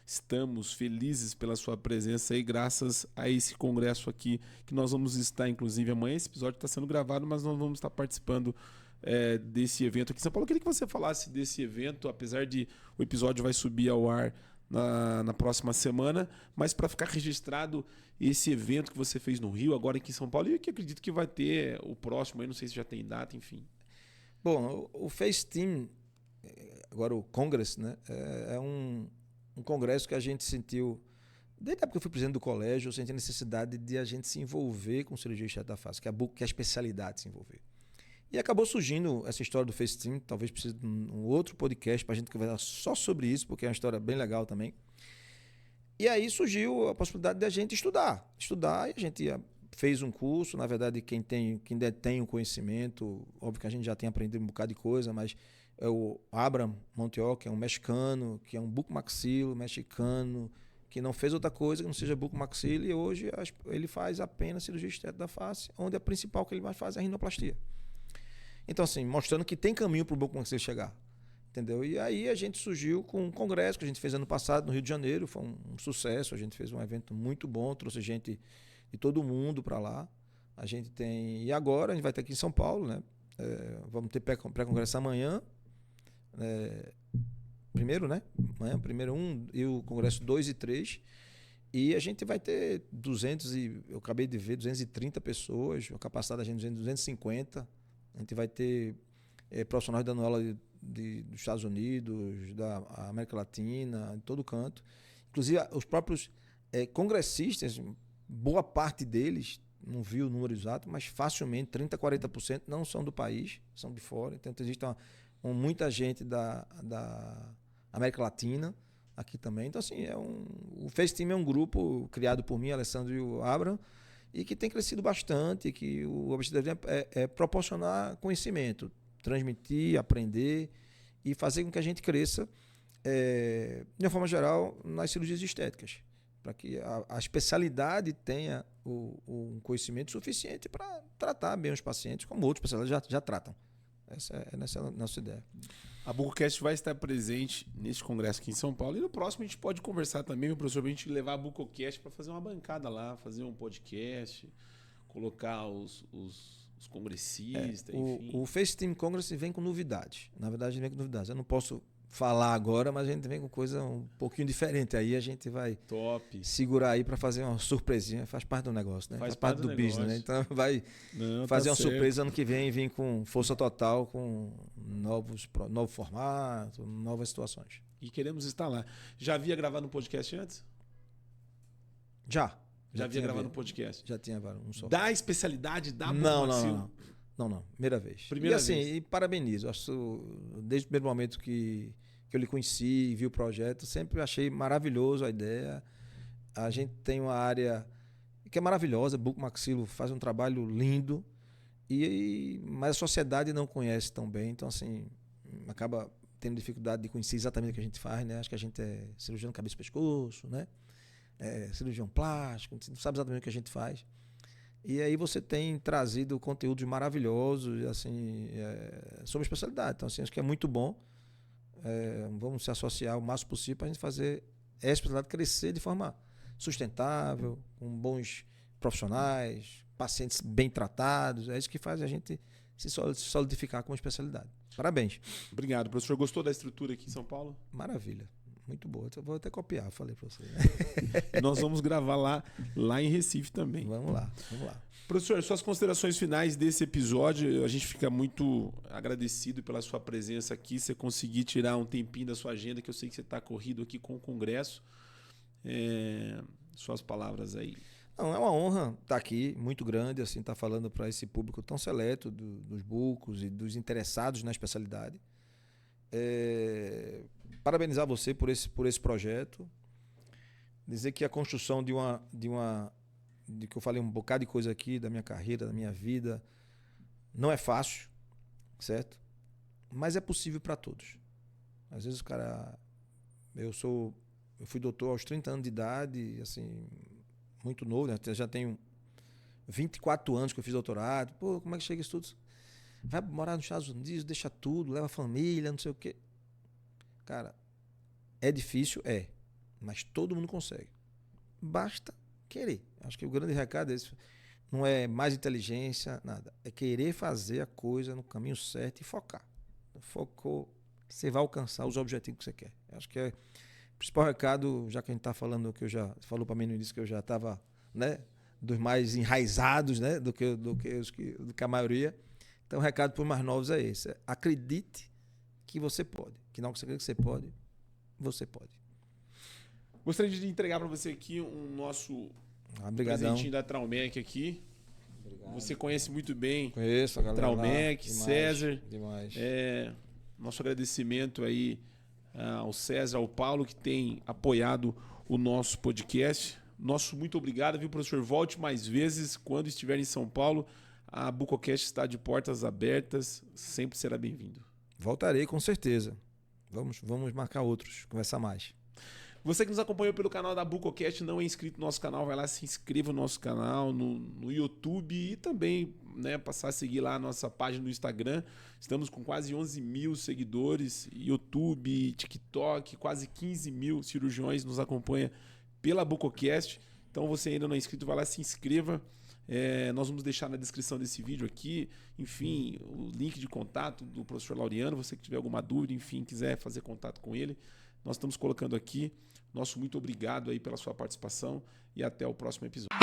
Estamos felizes pela sua presença aí, graças a esse congresso aqui, que nós vamos estar, inclusive, amanhã. Esse episódio está sendo gravado, mas nós vamos estar participando desse evento aqui em São Paulo. Eu queria que você falasse desse evento, apesar de o episódio vai subir ao ar na próxima semana, mas para ficar registrado esse evento que você fez no Rio, agora aqui em São Paulo, e que acredito que vai ter o próximo, aí não sei se já tem data, enfim. Bom, o FaceTeam, agora o Congress, né, é um congresso que a gente sentiu, desde a época que eu fui presidente do colégio, eu senti a necessidade de a gente se envolver com cirurgia estética da face, que é a especialidade se envolver. E acabou surgindo essa história do FaceTeam, talvez precise de um outro podcast para a gente conversar só sobre isso, porque é uma história bem legal também. E aí surgiu a possibilidade de a gente estudar, e a gente fez um curso, na verdade quem detém o conhecimento, óbvio que a gente já tem aprendido um bocado de coisa, mas é o Abraham Montiel, que é um mexicano, que é um bucomaxilo mexicano, que não fez outra coisa que não seja bucomaxilo, e hoje ele faz apenas cirurgia estética da face, onde a principal que ele mais faz é a rinoplastia. Então, assim, mostrando que tem caminho para o bucomaxilo chegar. Entendeu? E aí a gente surgiu com um congresso que a gente fez ano passado no Rio de Janeiro, foi um sucesso, a gente fez um evento muito bom, trouxe gente de todo mundo para lá. A gente tem... E agora a gente vai ter aqui em São Paulo, né? Vamos ter pré-congresso amanhã. Primeiro, né? Amanhã, primeiro 1 e o congresso 2 e 3. E a gente vai ter eu acabei de ver, 230 pessoas, a capacidade da gente é 250. A gente vai ter profissionais dando aula dos Estados Unidos, da América Latina, de todo canto. Inclusive, os próprios congressistas, boa parte deles, não vi o número exato, mas facilmente 30%, 40% não são do país, são de fora. Então, existe muita gente da América Latina aqui também. Então, assim, o FaceTeam é um grupo criado por mim, Alessandro e o Abraham, e que tem crescido bastante, que o objetivo é proporcionar conhecimento, transmitir, aprender e fazer com que a gente cresça, de uma forma geral, nas cirurgias estéticas, para que a especialidade tenha um conhecimento suficiente para tratar bem os pacientes, como outros especialistas já tratam. Essa é a nossa ideia. A BucoCast vai estar presente nesse congresso aqui em São Paulo. E no próximo a gente pode conversar também, meu professor, para a gente levar a BucoCast para fazer uma bancada lá, fazer um podcast, colocar os congressistas, enfim. O FaceTeam Congress vem com novidades. Na verdade, vem com novidades. Eu não posso falar agora, mas a gente vem com coisa um pouquinho diferente. Aí a gente vai segurar aí para fazer uma surpresinha. Faz parte do negócio, né? Faz parte do business, né? Então vai fazer uma surpresa ano que vem e vir com força total, com novo formato, novas situações. E queremos estar lá. Já havia gravado um podcast antes? Já havia gravado um podcast? Já tinha um só. Da especialidade da bucomaxilo? Não. Primeira vez. E parabenizo. Desde o primeiro momento que eu lhe conheci e vi o projeto, sempre achei maravilhoso a ideia. A gente tem uma área que é maravilhosa, bucomaxilo faz um trabalho lindo, mas a sociedade não conhece tão bem, então assim, acaba tendo dificuldade de conhecer exatamente o que a gente faz, né? Acho que a gente é cirurgião de cabeça e pescoço, né? Cirurgião plástico, não sabe exatamente o que a gente faz. E aí você tem trazido conteúdos maravilhosos, assim, sobre a especialidade. Então, assim, acho que é muito bom. Vamos se associar o máximo possível para a gente fazer essa especialidade crescer de forma sustentável, com bons profissionais, pacientes bem tratados. É isso que faz a gente se solidificar como especialidade. Parabéns. Obrigado, professor. Gostou da estrutura aqui em São Paulo? Maravilha. Muito boa. Eu vou até copiar, falei para você. Nós vamos gravar lá em Recife também. Vamos lá. Professor, suas considerações finais desse episódio. A gente fica muito agradecido pela sua presença aqui, você conseguir tirar um tempinho da sua agenda, que eu sei que você está corrido aqui com o Congresso. Suas palavras aí. Não, é uma honra estar aqui, muito grande, assim, estar falando para esse público tão seleto dos bucos e dos interessados na especialidade. Parabenizar você por esse projeto. Dizer que a construção de que eu falei um bocado de coisa aqui, da minha carreira, da minha vida, não é fácil, certo? Mas é possível para todos. Às vezes o cara... Eu fui doutor aos 30 anos de idade, assim, muito novo, né? Já tenho 24 anos que eu fiz doutorado. Pô, como é que chega isso tudo? Vai morar nos Estados Unidos, deixa tudo, leva a família, não sei o quê. Cara, é difícil? É. Mas todo mundo consegue. Basta querer. Acho que o grande recado é esse. Não é mais inteligência, nada. É querer fazer a coisa no caminho certo e focar. Focou, você vai alcançar os objetivos que você quer. Acho que é o principal recado, já que a gente está falando, que eu já falou para mim no início, que eu já estava, né, dos mais enraizados, né, do que a maioria. Então o recado para os mais novos é esse. Acredite que você pode. Que não que você crê que você pode, você pode. Gostaria de entregar para você aqui um nosso presentinho da Traumec aqui. Obrigado. Você conhece muito bem. Conheço a galera Traumec, lá. César. Demais. Nosso agradecimento aí ao César, ao Paulo, que tem apoiado o nosso podcast. Nosso muito obrigado, viu, professor? Volte mais vezes quando estiver em São Paulo. A Bucocast está de portas abertas. Sempre será bem-vindo. Voltarei, com certeza. Vamos marcar outros, conversar mais. Você que nos acompanhou pelo canal da Bucocast, não é inscrito no nosso canal, vai lá, se inscreva no nosso canal, no YouTube e também, né, passar a seguir lá a nossa página no Instagram. Estamos com quase 11 mil seguidores, YouTube, TikTok, quase 15 mil cirurgiões nos acompanham pela Bucocast. Então você ainda não é inscrito, vai lá, se inscreva. Nós vamos deixar na descrição desse vídeo aqui, enfim, o link de contato do professor Laureano. Você que tiver alguma dúvida, enfim, quiser fazer contato com ele, nós estamos colocando aqui. Nosso muito obrigado aí pela sua participação e até o próximo episódio.